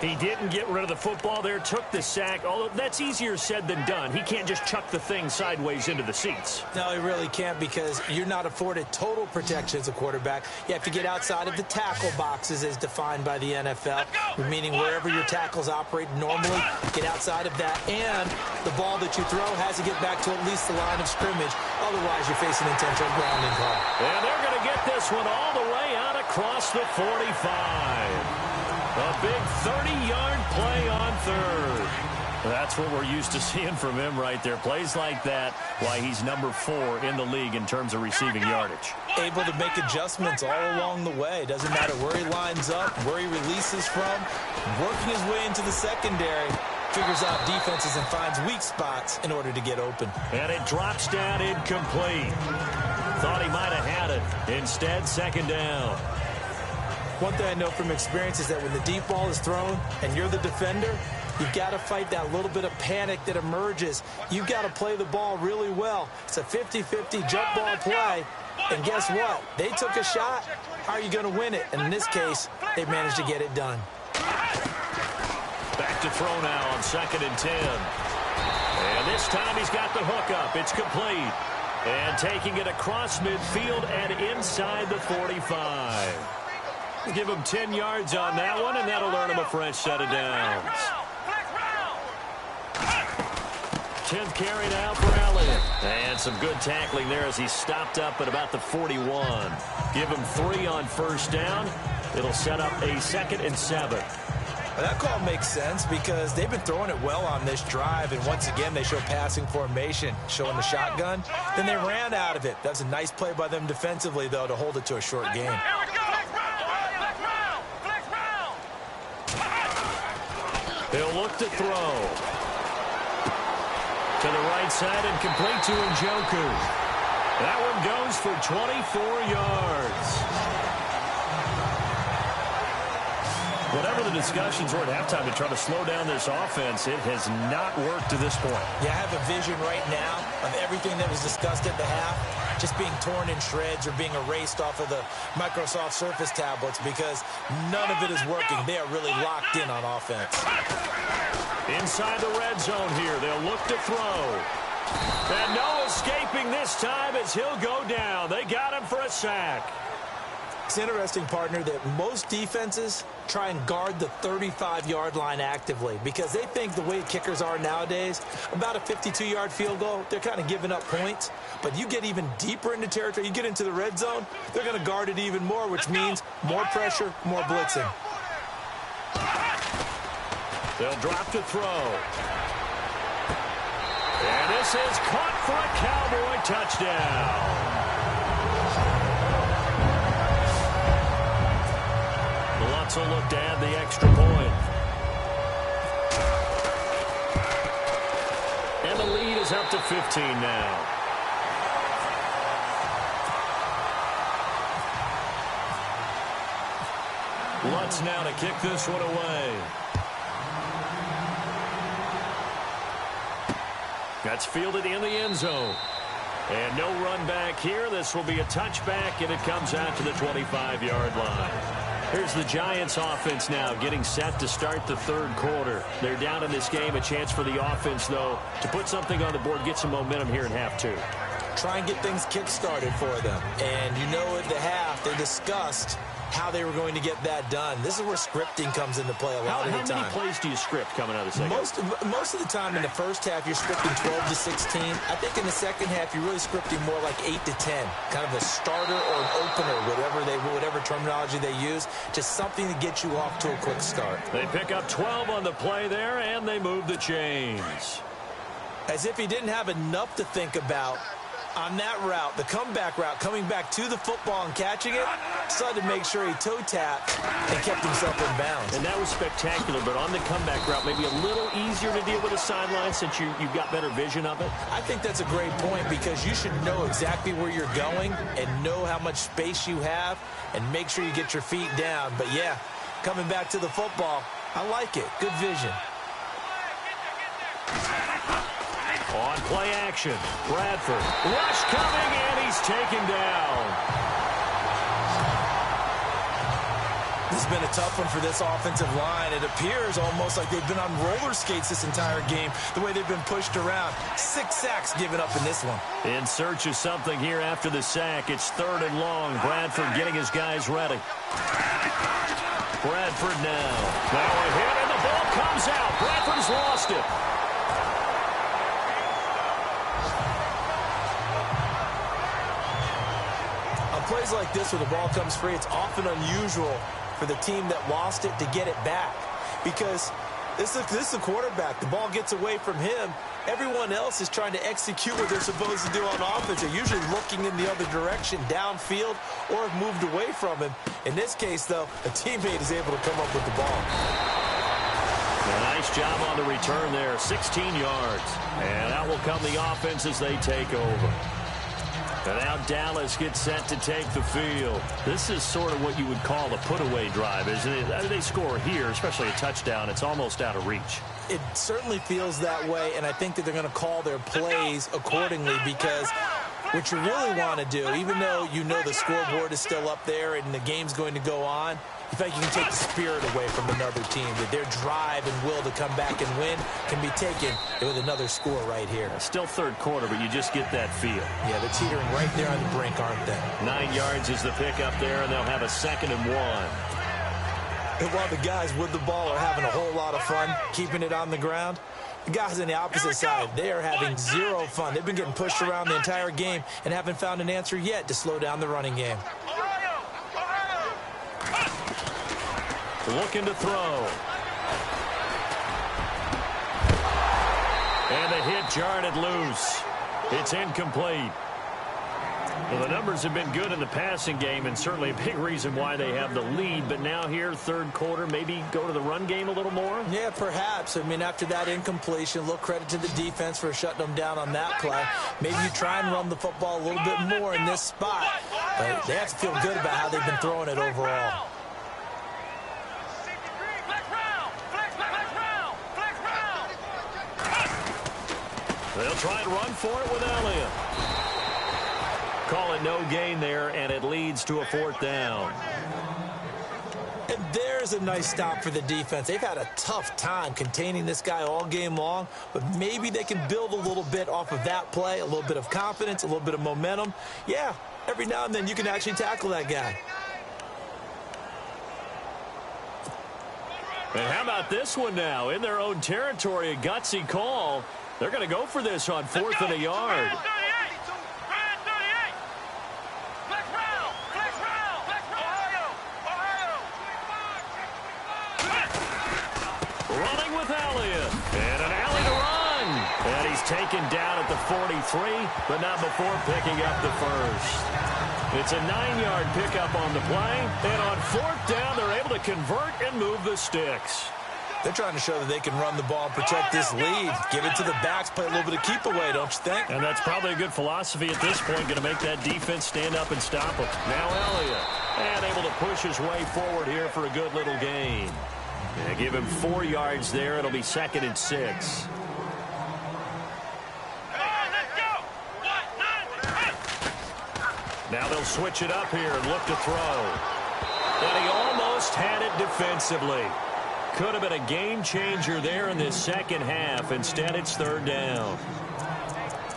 He didn't get rid of the football there, took the sack. Although that's easier said than done. He can't just chuck the thing sideways into the seats. No, he really can't because you're not afforded total protection as a quarterback. You have to get outside of the tackle boxes as defined by the NFL, meaning wherever your tackles operate normally, get outside of that. And the ball that you throw has to get back to at least the line of scrimmage. Otherwise, you're facing intentional grounding call. And they're going to get this one all the way out across the 45. A big 30-yard play on third. That's what we're used to seeing from him right there. Plays like that, why he's number 4 in the league in terms of receiving yardage. Able to make adjustments all along the way. Doesn't matter where he lines up, where he releases from. Working his way into the secondary. Figures out defenses and finds weak spots in order to get open. And it drops down incomplete. Thought he might have had it. Instead, 2nd down. One thing I know from experience is that when the deep ball is thrown and you're the defender, you've got to fight that little bit of panic that emerges. You've got to play the ball really well. It's a 50-50 jump ball play. And guess what? They took a shot. How are you going to win it? And in this case, they managed to get it done. Back to throw now on 2nd and 10. And this time he's got the hook up. It's complete. And taking it across midfield and inside the 45. Give him 10 yards on that one, and that'll earn him a fresh set of downs. 10th carry now for Elliott. And some good tackling there as he stopped up at about the 41. Give him 3 on 1st down. It'll set up a 2nd and 7. Well, that call makes sense because they've been throwing it well on this drive, and once again they show passing formation, showing the shotgun. Then they ran out of it. That's a nice play by them defensively, though, to hold it to a short game. He'll look to throw. To the right side and complete to Njoku. That one goes for 24 yards. Whatever the discussions were at halftime to try to slow down this offense, it has not worked to this point. Yeah, I have a vision right now of everything that was discussed at the half just being torn in shreds or being erased off of the Microsoft Surface tablets because none of it is working. They are really locked in on offense. Inside the red zone here, they'll look to throw. And no escaping this time as he'll go down. They got him for a sack. It's interesting, partner, that most defenses try and guard the 35-yard line actively because they think the way kickers are nowadays, about a 52-yard field goal, they're kind of giving up points. But you get even deeper into territory, you get into the red zone, they're going to guard it even more, which means more pressure, more blitzing. They'll drop to throw. And this is caught for a Cowboy touchdown. Lutz will look to add the extra point. And the lead is up to 15 now. Lutz now to kick this one away. That's fielded in the end zone. And no run back here. This will be a touchback, and it comes out to the 25-yard line. Here's the Giants offense now getting set to start the 3rd quarter. They're down in this game. A chance for the offense, though, to put something on the board, get some momentum here in half 2. Try and get things kick-started for them. And you know at the half they discussed how they were going to get that done. This is where scripting comes into play a lot of the time. How many plays do you script coming out of the second? Most of the time in the first half, you're scripting 12 to 16. I think in the second half, you're really scripting more like 8 to 10. Kind of a starter or an opener, whatever terminology they use. Just something to get you off to a quick start. They pick up 12 on the play there, and they move the chains. As if he didn't have enough to think about on that route, the comeback route, coming back to the football and catching it, decided to make sure he toe tapped and kept himself in bounds. And that was spectacular, but on the comeback route, maybe a little easier to deal with the sideline since you've got better vision of it? I think that's a great point because you should know exactly where you're going and know how much space you have and make sure you get your feet down. But, yeah, coming back to the football, I like it. Good vision. On play action, Bradford. Rush coming, and he's taken down. This has been a tough one for this offensive line. It appears almost like they've been on roller skates this entire game, the way they've been pushed around. 6 sacks given up in this one. In search of something here after the sack. It's 3rd and long. Bradford getting his guys ready. Bradford now. Now a hit, and the ball comes out. Bradford's lost it. Plays like this where the ball comes free, it's often unusual for the team that lost it to get it back because this is a quarterback. The ball gets away from him. Everyone else is trying to execute what they're supposed to do on offense. They're usually looking in the other direction, downfield, or have moved away from him. In this case, though, a teammate is able to come up with the ball. A nice job on the return there, 16 yards. And out will come the offense as they take over. And now Dallas gets set to take the field. This is sort of what you would call a put-away drive, isn't it? They score here, especially a touchdown. It's almost out of reach. It certainly feels that way, and I think that they're going to call their plays accordingly because what you really want to do, even though you know the scoreboard is still up there and the game's going to go on, you think you can take the spirit away from another team, that their drive and will to come back and win can be taken with another score right here. Still 3rd quarter, but you just get that feel. Yeah, they're teetering right there on the brink, aren't they? 9 yards is the pickup there, and they'll have a 2nd and 1. And while the guys with the ball are having a whole lot of fun keeping it on the ground, the guys on the opposite side, they are having zero fun. They've been getting pushed around the entire game and haven't found an answer yet to slow down the running game. Looking to throw. And the hit jarred it loose. It's incomplete. Well, the numbers have been good in the passing game and certainly a big reason why they have the lead. But now here, 3rd quarter, maybe go to the run game a little more? Yeah, perhaps. I mean, after that incompletion, a little credit to the defense for shutting them down on that play. Maybe you try and run the football a little bit more in this spot. But they have to feel good about how they've been throwing it overall. They'll try and run for it with Elliott. Call it no gain there, and it leads to a 4th down. And there's a nice stop for the defense. They've had a tough time containing this guy all game long, but maybe they can build a little bit off of that play, a little bit of confidence, a little bit of momentum. Yeah, every now and then you can actually tackle that guy. And how about this one now? In their own territory, a gutsy call. They're going to go for this on 4th and a yard. Running with Elliott. And an alley to run. And he's taken down at the 43, but not before picking up the first. It's a 9-yard pickup on the play. And on 4th down, they're able to convert and move the sticks. They're trying to show that they can run the ball and protect this lead. Give it to the backs, play a little bit of keep away, don't you think? And that's probably a good philosophy at this point, going to make that defense stand up and stop them. Now Elliott, and able to push his way forward here for a good little gain. Yeah, give him 4 yards there. It'll be 2nd and 6. Now they'll switch it up here and look to throw. And he almost had it defensively. Could have been a game changer there in this second half. Instead, it's 3rd down.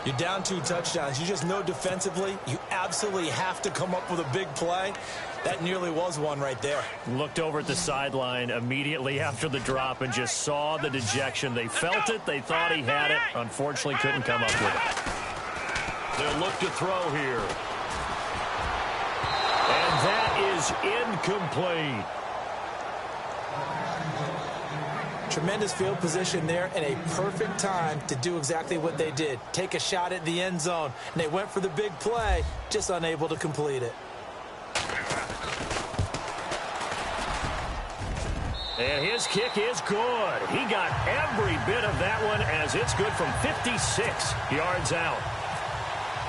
You're down 2 touchdowns. You just know defensively you absolutely have to come up with a big play. That nearly was one right there. Looked over at the sideline immediately after the drop and just saw the dejection. They felt it. They thought he had it. Unfortunately, couldn't come up with it. They'll look to throw here. And that is incomplete. Tremendous field position there and a perfect time to do exactly what they did. Take a shot at the end zone. And they went for the big play, just unable to complete it. And his kick is good. He got every bit of that one as it's good from 56 yards out.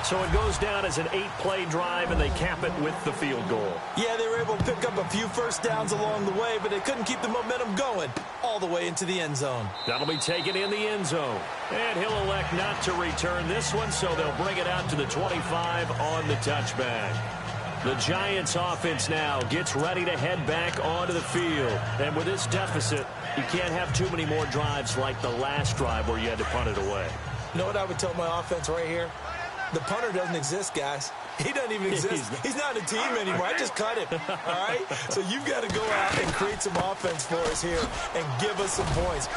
So it goes down as an 8-play drive, and they cap it with the field goal. Yeah, they were able to pick up a few first downs along the way, but they couldn't keep the momentum going all the way into the end zone. That'll be taken in the end zone. And he'll elect not to return this one, so they'll bring it out to the 25 on the touchback. The Giants offense now gets ready to head back onto the field. And with this deficit, you can't have too many more drives like the last drive where you had to punt it away. You know what I would tell my offense right here? The punter doesn't exist, guys. He doesn't even exist. He's not a team anymore. I just cut him, all right? So you've got to go out and create some offense for us here and give us some points.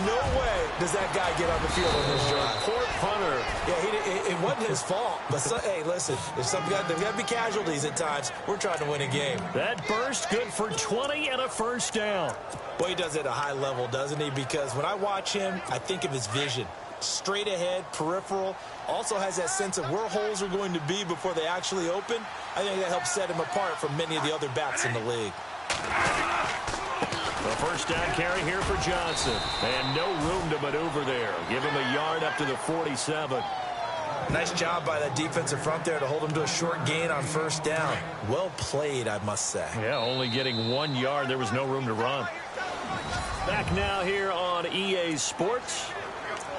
No way does that guy get on the field on this drive. Poor punter. Yeah, it wasn't his fault. But, hey, listen, there's got to be casualties at times. We're trying to win a game. That burst good for 20 and a first down. Boy, he does it at a high level, doesn't he? Because when I watch him, I think of his vision. Straight ahead, peripheral, also has that sense of where holes are going to be before they actually open. I think that helps set him apart from many of the other backs in the league. The first down carry here for Johnson. And no room to maneuver there. Give him a yard up to the 47. Nice job by that defensive front there to hold him to a short gain on first down. Well played, I must say. Yeah, only getting 1 yard. There was no room to run. Back now here on EA Sports.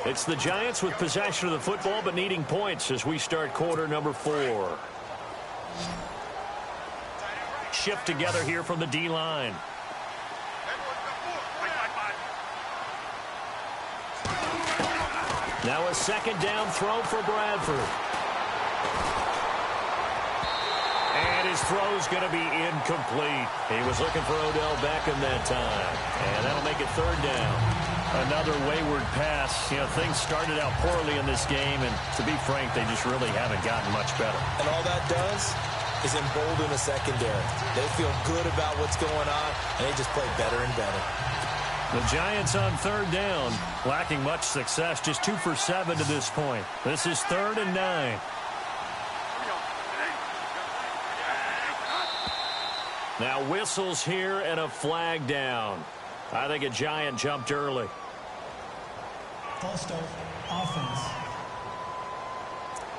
It's the Giants with possession of the football but needing points as we start quarter number 4. Shift together here from the D-line. Now a second down throw for Bradford. And his throw's going to be incomplete. He was looking for Odell Beckham that time. And that'll make it third down. Another wayward pass. You know, things started out poorly in this game, and to be frank, they just really haven't gotten much better. And all that does is embolden a secondary. They feel good about what's going on, and they just play better and better. The Giants on third down, lacking much success, just 2 for 7 to this point. This is 3rd and 9. Now whistles here and a flag down. I think a Giant jumped early. False start, offense.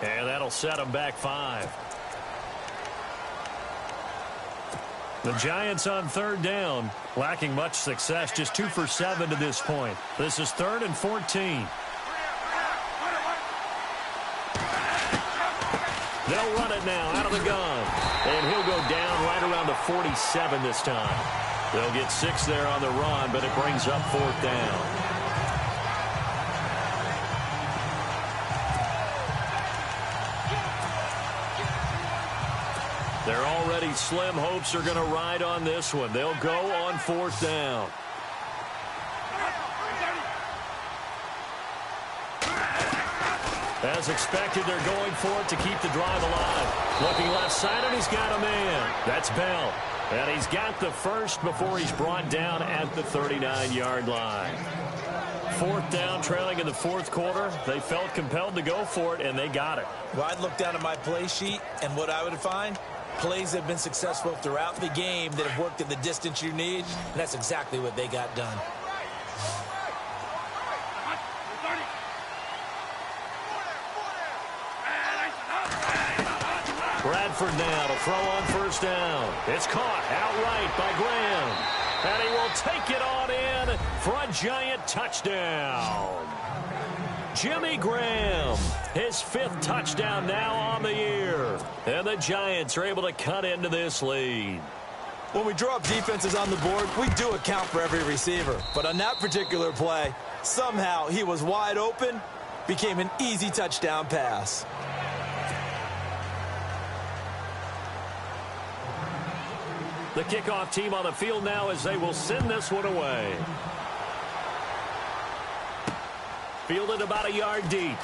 And that'll set them back 5. The Giants on third down, lacking much success, just 2 for 7 to this point. This is 3rd and 14. They'll run it now out of the gun. And he'll go down right around the 47 this time. They'll get 6 there on the run, but it brings up 4th down. Their already slim hopes are going to ride on this one. They'll go on 4th down. As expected, they're going for it to keep the drive alive. Looking left side, and he's got a man. That's Bell. And he's got the first before he's brought down at the 39-yard line. 4th down, trailing in the 4th quarter. They felt compelled to go for it, and they got it. Well, I'd look down at my play sheet, and what I would find, plays that have been successful throughout the game that have worked in the distance you need, and that's exactly what they got done. Bradford now to throw on 1st down. It's caught outright by Graham. And he will take it on in for a Giant touchdown. Jimmy Graham, his 5th touchdown now on the year. And the Giants are able to cut into this lead. When we draw up defenses on the board, we do account for every receiver. But on that particular play, somehow he was wide open, became an easy touchdown pass. The kickoff team on the field now as they will send this one away. Fielded about a yard deep.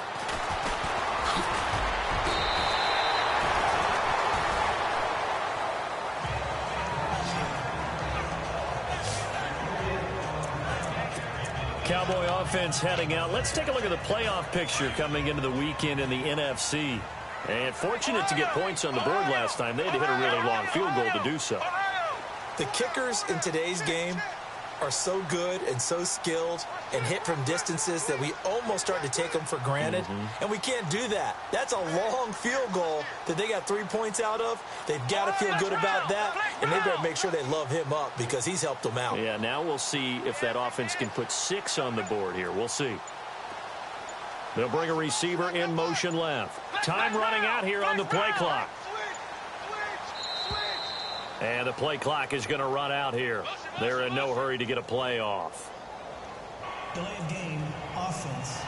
Cowboy offense heading out. Let's take a look at the playoff picture coming into the weekend in the NFC. And fortunate to get points on the board last time. They had to hit a really long field goal to do so. The kickers in today's game are so good and so skilled and hit from distances that we almost start to take them for granted. And we can't do that. That's a long field goal that they got 3 points out of. They've got to feel good about that, and they better make sure they love him up because he's helped them out. Yeah, now we'll see if that offense can put 6 on the board here. We'll see. They'll bring a receiver in motion left. Time running out here on the play clock. And the play clock is going to run out here. They're in no hurry to get a play off. Delay of game, offense.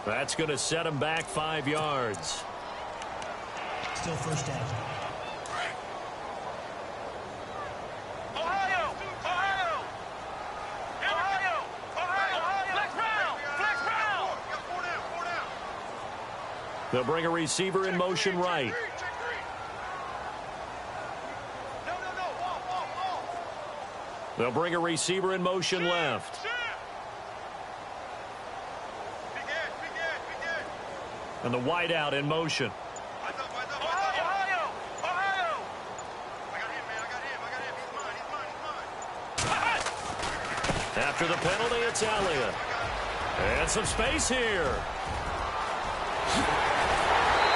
That's going to set them back 5 yards. Still first down. Ohio! Ohio! Ohio! Ohio! Flex round! Flex round! Four down. They'll bring a receiver in motion right. They'll bring a receiver in motion left. And the wideout in motion. Ohio! Ohio! I got him. He's mine. After the penalty, it's Elliott. And some space here.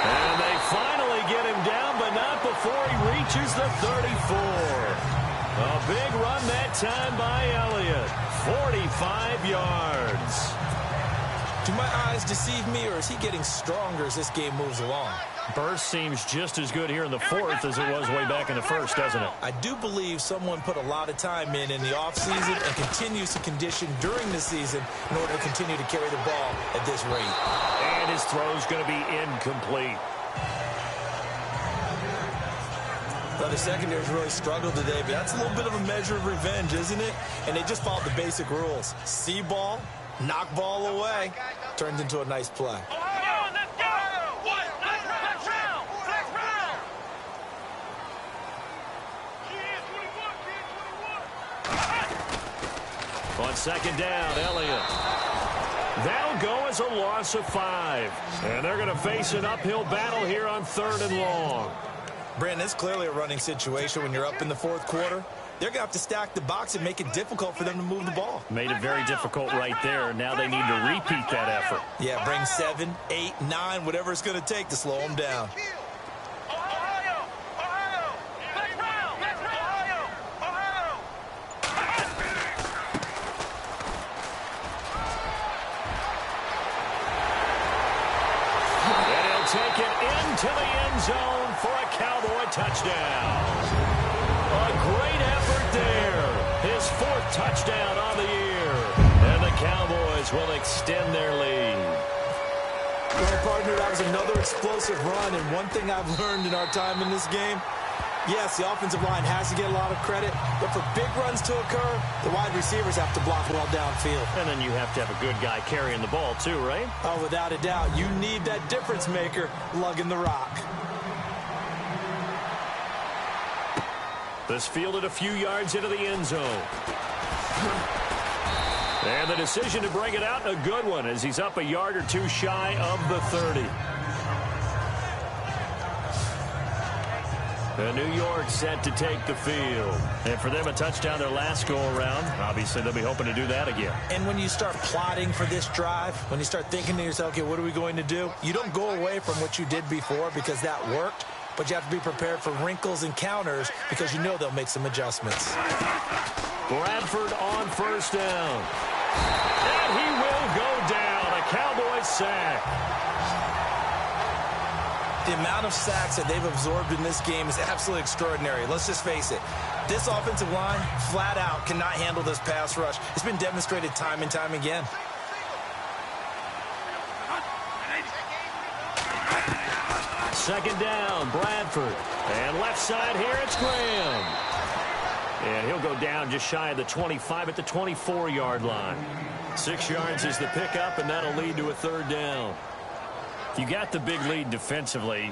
And they finally get him down, but not before he reaches the 34. A big run that time by Elliott. 45 yards. Do my eyes deceive me, or is he getting stronger as this game moves along? Burst seems just as good here in the fourth as it was way back in the first, doesn't it? I do believe someone put a lot of time in the offseason and continues to condition during the season in order to continue to carry the ball at this rate. And his throw's going to be incomplete. Well, the secondary's really struggled today, but that's a little bit of a measure of revenge, isn't it? And they just followed the basic rules. See ball, knock ball away, turns into a nice play. Ohio! Let's go! Flex round! Flex round! On second down, Elliott. That'll go as a loss of 5. And they're going to face an uphill battle here on 3rd and long. Brandon, it's clearly a running situation when you're up in the fourth quarter. They're going to have to stack the box and make it difficult for them to move the ball. Made it very difficult right there. Now they need to repeat that effort. Yeah, bring 7, 8, 9, whatever it's going to take to slow them down. Ohio! Ohio! Flex round! Ohio! Ohio! And he'll take it into the end zone for a Cowboy touchdown. A great effort there. His 4th touchdown on the year. And the Cowboys will extend their lead. Well, partner, that was another explosive run, and one thing I've learned in our time in this game, yes, the offensive line has to get a lot of credit, but for big runs to occur, the wide receivers have to block well downfield. And then you have to have a good guy carrying the ball too, right? Oh, without a doubt, you need that difference maker lugging the rock. This fielded a few yards into the end zone. And the decision to bring it out, a good one, as he's up a yard or 2 shy of the 30. And New York set to take the field. And for them, a touchdown their last go-around. Obviously, they'll be hoping to do that again. And when you start plotting for this drive, when you start thinking to yourself, okay, what are we going to do? You don't go away from what you did before because that worked, but you have to be prepared for wrinkles and counters because you know they'll make some adjustments. Bradford on first down. And he will go down. A Cowboy sack. The amount of sacks that they've absorbed in this game is absolutely extraordinary. Let's just face it. This offensive line, flat out, cannot handle this pass rush. It's been demonstrated time and time again. second down, Bradford. And left side here, it's Graham. And he'll go down just shy of the 25 at the 24-yard line. 6 yards is the pickup, and that'll lead to a third down. You got the big lead defensively,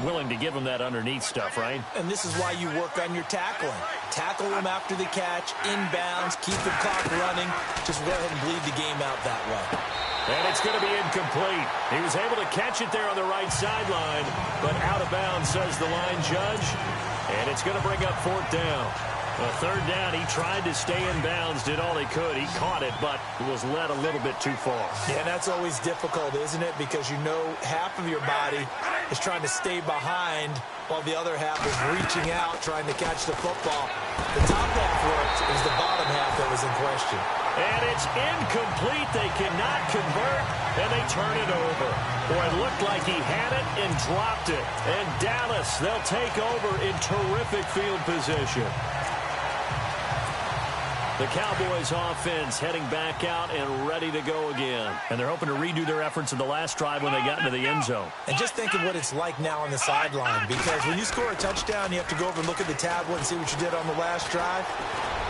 willing to give them that underneath stuff, right? And this is why you work on your tackling. Tackle them after the catch, inbounds, keep the clock running. Just go ahead and bleed the game out that way. And it's going to be incomplete. He was able to catch it there on the right sideline, but out of bounds, says the line judge. And it's going to bring up fourth down. A third down, he tried to stay in bounds, did all he could. He caught it, but was led a little bit too far. Yeah, that's always difficult, isn't it? Because you know half of your body is trying to stay behind while the other half is reaching out, trying to catch the football. The top half worked. It was the bottom half that was in question. And it's incomplete. They cannot convert, and they turn it over. Boy, it looked like he had it and dropped it. And Dallas, they'll take over in terrific field position. The Cowboys offense heading back out and ready to go again. And they're hoping to redo their efforts in the last drive when they got into the end zone. And just think of what it's like now on the sideline, because when you score a touchdown, you have to go over and look at the tablet and see what you did on the last drive.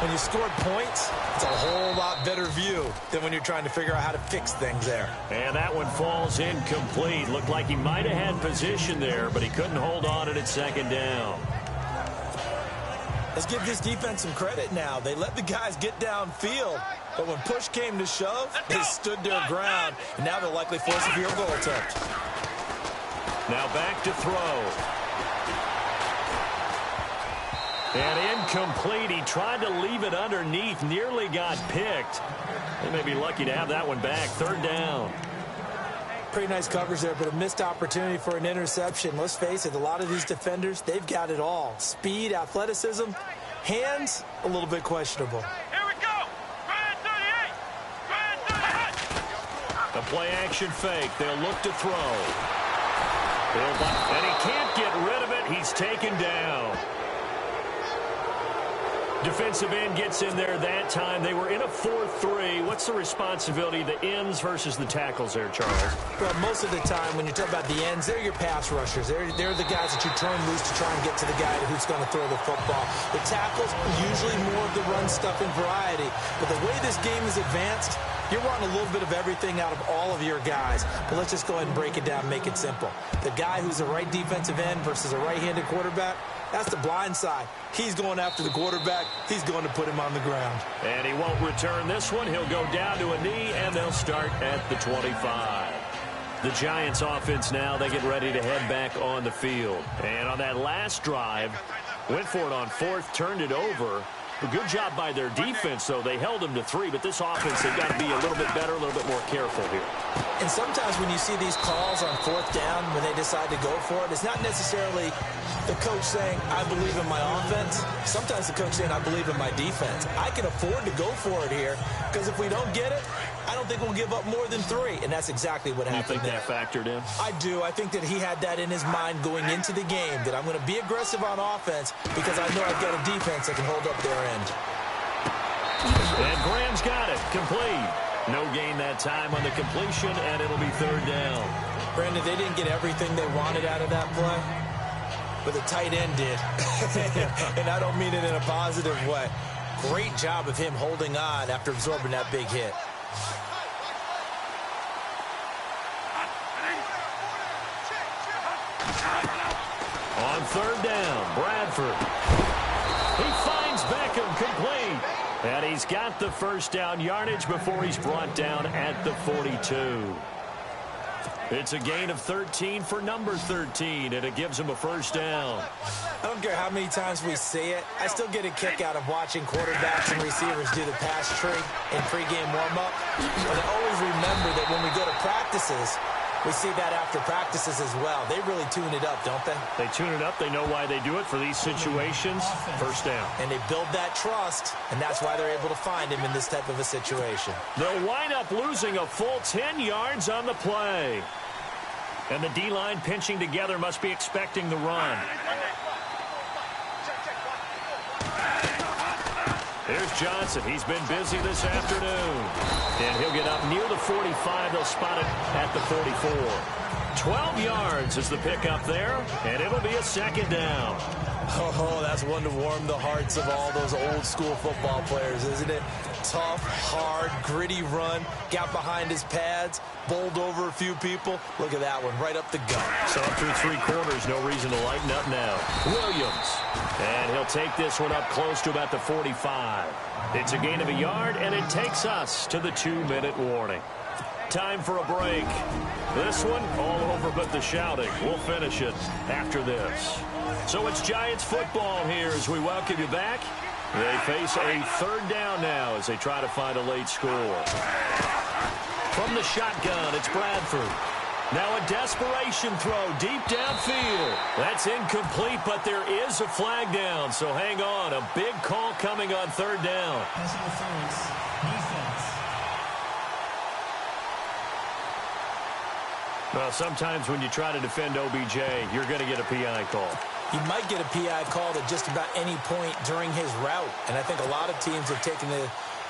When you scored points, it's a whole lot better view than when you're trying to figure out how to fix things there. And that one falls incomplete. Looked like he might have had position there, but he couldn't hold on at second down. Let's give this defense some credit now. They let the guys get downfield, but when push came to shove, they stood their ground, and now they'll likely force a field goal attempt. Now back to throw. And incomplete. He tried to leave it underneath, nearly got picked. They may be lucky to have that one back. Third down. Pretty nice coverage there, but a missed opportunity for an interception. Let's face it, a lot of these defenders, they've got it all. Speed, athleticism, hands, a little bit questionable. Here we go. Grand 38. Grand 38. A play-action fake. They'll look to throw. And he can't get rid of it. He's taken down. Defensive end gets in there that time. They were in a 4-3. What's the responsibility of the ends versus the tackles there, Charles? Well, most of the time when you talk about the ends, they're your pass rushers. They're the guys that you turn loose to try and get to the guy who's going to throw the football. The tackles are usually more of the run-stuffing variety. But the way this game is advanced, you're wanting a little bit of everything out of all of your guys. But let's just go ahead and break it down, make it simple. The guy who's a right defensive end versus a right-handed quarterback, that's the blind side. He's going after the quarterback. He's going to put him on the ground. And he won't return this one. He'll go down to a knee, and they'll start at the 25. The Giants offense now, they get ready to head back on the field. And on that last drive, went for it on fourth, turned it over. A good job by their defense, though. They held them to 3, but this offense, they've got to be a little bit better, a little bit more careful here. And sometimes when you see these calls on fourth down, when they decide to go for it, it's not necessarily the coach saying, I believe in my offense. Sometimes the coach saying, I believe in my defense. I can afford to go for it here, because if we don't get it, I don't think we'll give up more than 3. And that's exactly what happened there. You think that factored in? I do. I think that he had that in his mind going into the game, that I'm going to be aggressive on offense because I know I've got a defense that can hold up their end. And Graham's got it. Complete. No gain that time on the completion, and it'll be third down. Brandon, they didn't get everything they wanted out of that play, but the tight end did. And I don't mean it in a positive way. Great job of him holding on after absorbing that big hit. On third down, Bradford. He finds Beckham, complete. And he's got the first down yardage before he's brought down at the 42. It's a gain of 13 for number 13, and it gives him a first down. I don't care how many times we see it. I still get a kick out of watching quarterbacks and receivers do the pass tree in pregame warm-up. But I always remember that when we go to practices, we see that after practices as well. They really tune it up, don't they? They tune it up. They know why they do it for these situations. First down. And they build that trust, and that's why they're able to find him in this type of a situation. They'll wind up losing a full 10 yards on the play. And the D-line pinching together must be expecting the run. Here's Johnson. He's been busy this afternoon. And he'll get up near the 45. They'll spot it at the 44. 12 yards is the pickup there, and it'll be a second down. Oh, that's one to warm the hearts of all those old-school football players, isn't it? Tough, hard, gritty run, got behind his pads, bowled over a few people. Look at that one, right up the gut. So up through 3 quarters, no reason to lighten up now. Williams, and he'll take this one up close to about the 45. It's a gain of a yard, and it takes us to the 2-minute warning. Time for a break. This one, all over but the shouting. We'll finish it after this. So it's Giants football here as we welcome you back. They face a third down now as they try to find a late score. From the shotgun, it's Bradford. Now a desperation throw deep downfield. That's incomplete, but there is a flag down, so hang on. A big call coming on third down. Pass interference. Defense. Well, sometimes when you try to defend OBJ, you're going to get a PI call. You might get a PI called at just about any point during his route. And I think a lot of teams have taken the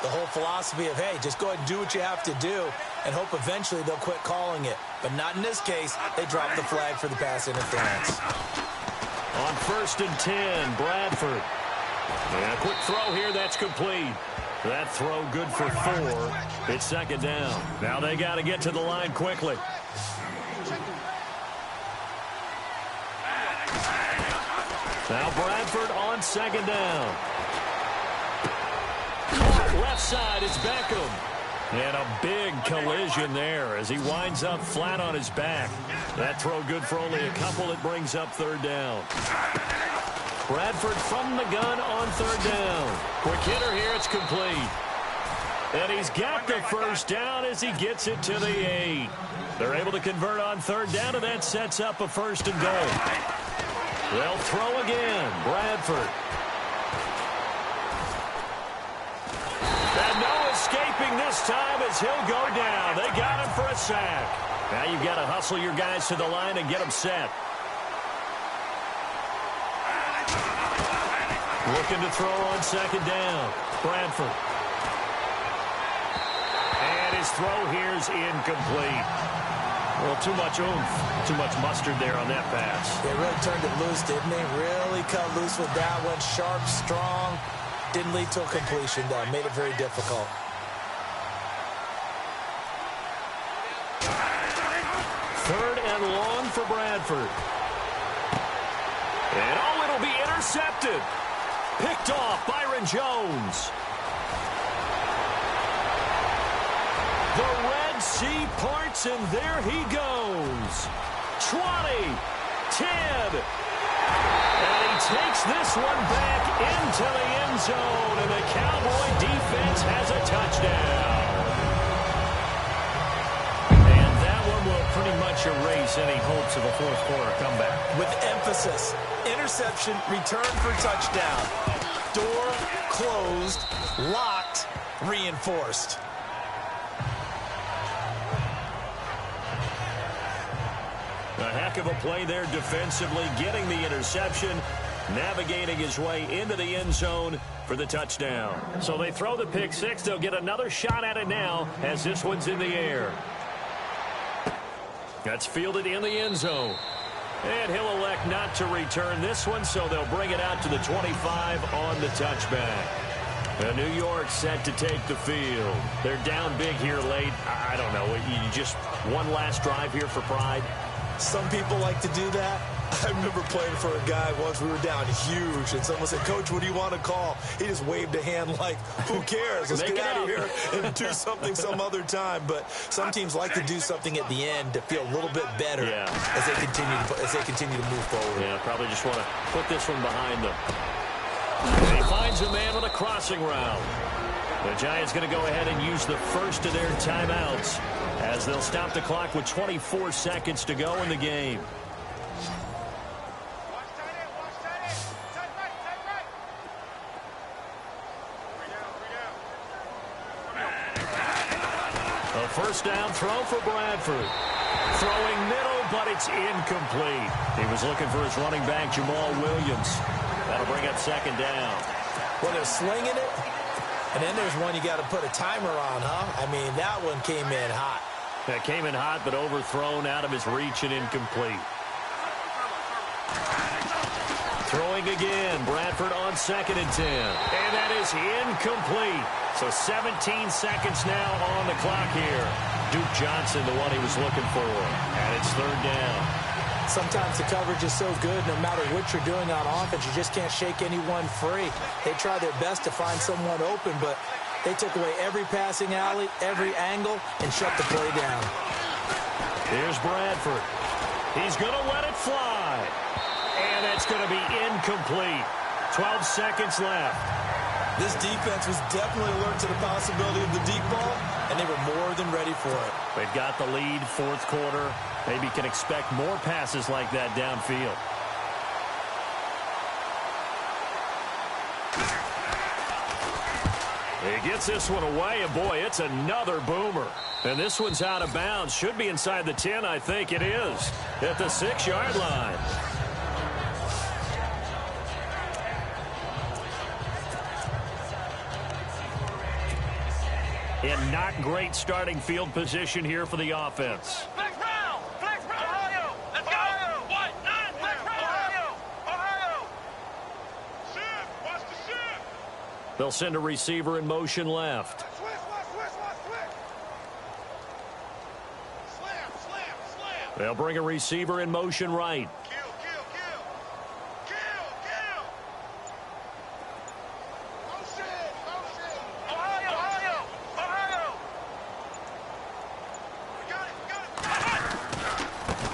whole philosophy of, hey, just go ahead and do what you have to do and hope eventually they'll quit calling it. But not in this case. They dropped the flag for the pass interference. On 1st and 10, Bradford. And a quick throw here, that's complete. That throw good for 4. It's second down. Now they got to get to the line quickly. Now Bradford on second down. Caught left side, it's Beckham. And a big collision there as he winds up flat on his back. That throw good for only a couple. It brings up third down. Bradford from the gun on third down. Quick hitter here, it's complete. And he's got the first down as he gets it to the 8. They're able to convert on third down, and that sets up a 1st and goal. They'll throw again. Bradford. And no escaping this time as he'll go down. They got him for a sack. Now you've got to hustle your guys to the line and get them set. Looking to throw on second down. Bradford. And his throw here is incomplete. Well, too much oomph, too much mustard there on that pass. They really turned it loose, didn't they? Really cut loose with that one. Sharp, strong. Didn't lead to a completion, though. Made it very difficult. Third and long for Bradford. And oh, it'll be intercepted. Picked off Byron Jones. The Red Sea parts, and there he goes. 20, 10. And he takes this one back into the end zone, and the Cowboy defense has a touchdown. And that one will pretty much erase any hopes of a fourth quarter comeback. With emphasis, interception, return for touchdown. Door closed, locked, reinforced. A heck of a play there defensively, getting the interception, navigating his way into the end zone for the touchdown. So they throw the pick six. They'll get another shot at it now as this one's in the air. That's fielded in the end zone. And he'll elect not to return this one, so they'll bring it out to the 25 on the touchback. New York set to take the field. They're down big here late. I don't know. You just one last drive here for pride. Some people like to do that. I remember playing for a guy once. We were down huge, and someone said, "Coach, what do you want to call?" He just waved a hand like, who cares? Let's get out of here and do something some other time. But some teams like to do something at the end to feel a little bit better as they continue to move forward. Yeah, probably just want to put this one behind them. And he finds a man on a crossing route. The Giants going to go ahead and use the first of their timeouts as they'll stop the clock with 24 seconds to go in the game. A first down throw for Bradford. Throwing middle, but it's incomplete. He was looking for his running back, Jamal Williams. That'll bring up second down. Well, they're slinging it. And then there's one you got to put a timer on, huh? I mean, that one came in hot. That came in hot, but overthrown out of his reach and incomplete. Throwing again. Bradford on 2nd and 10. And that is incomplete. So 17 seconds now on the clock here. Duke Johnson, the one he was looking for. And it's 3rd down. Sometimes the coverage is so good, no matter what you're doing on offense, you just can't shake anyone free. They try their best to find someone open, but they took away every passing alley, every angle, and shut the play down. Here's Bradford. He's going to let it fly. And it's going to be incomplete. 12 seconds left. This defense was definitely alert to the possibility of the deep ball, and they were more than ready for it. They've got the lead, 4th quarter. Maybe can expect more passes like that downfield. He gets this one away, and boy, it's another boomer. And this one's out of bounds. Should be inside the 10, I think it is. At the 6-yard line. In not great starting field position here for the offense. Flex round! Flex round! Ohio! Let's go! Ohio! What? 9! Flex round! Ohio! Ohio! Shift! Watch the shift! They'll send a receiver in motion left. Switch! Slam! They'll bring a receiver in motion right. Kill! Ohio!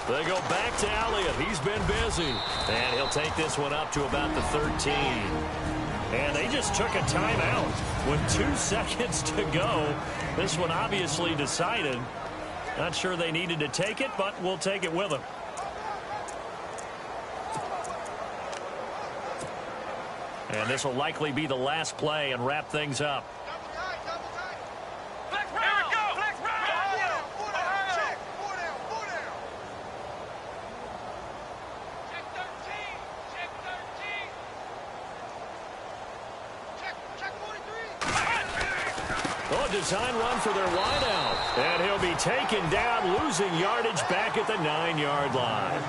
They go back to Elliott. He's been busy. And he'll take this one up to about the 13. And they just took a timeout with 2 seconds to go. This one obviously decided. Not sure they needed to take it, but we'll take it with them. And this will likely be the last play and wrap things up. Design run for their wideout. And he'll be taken down, losing yardage back at the 9-yard line.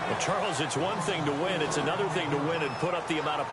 Well, Charles, it's one thing to win. It's another thing to win and put up the amount of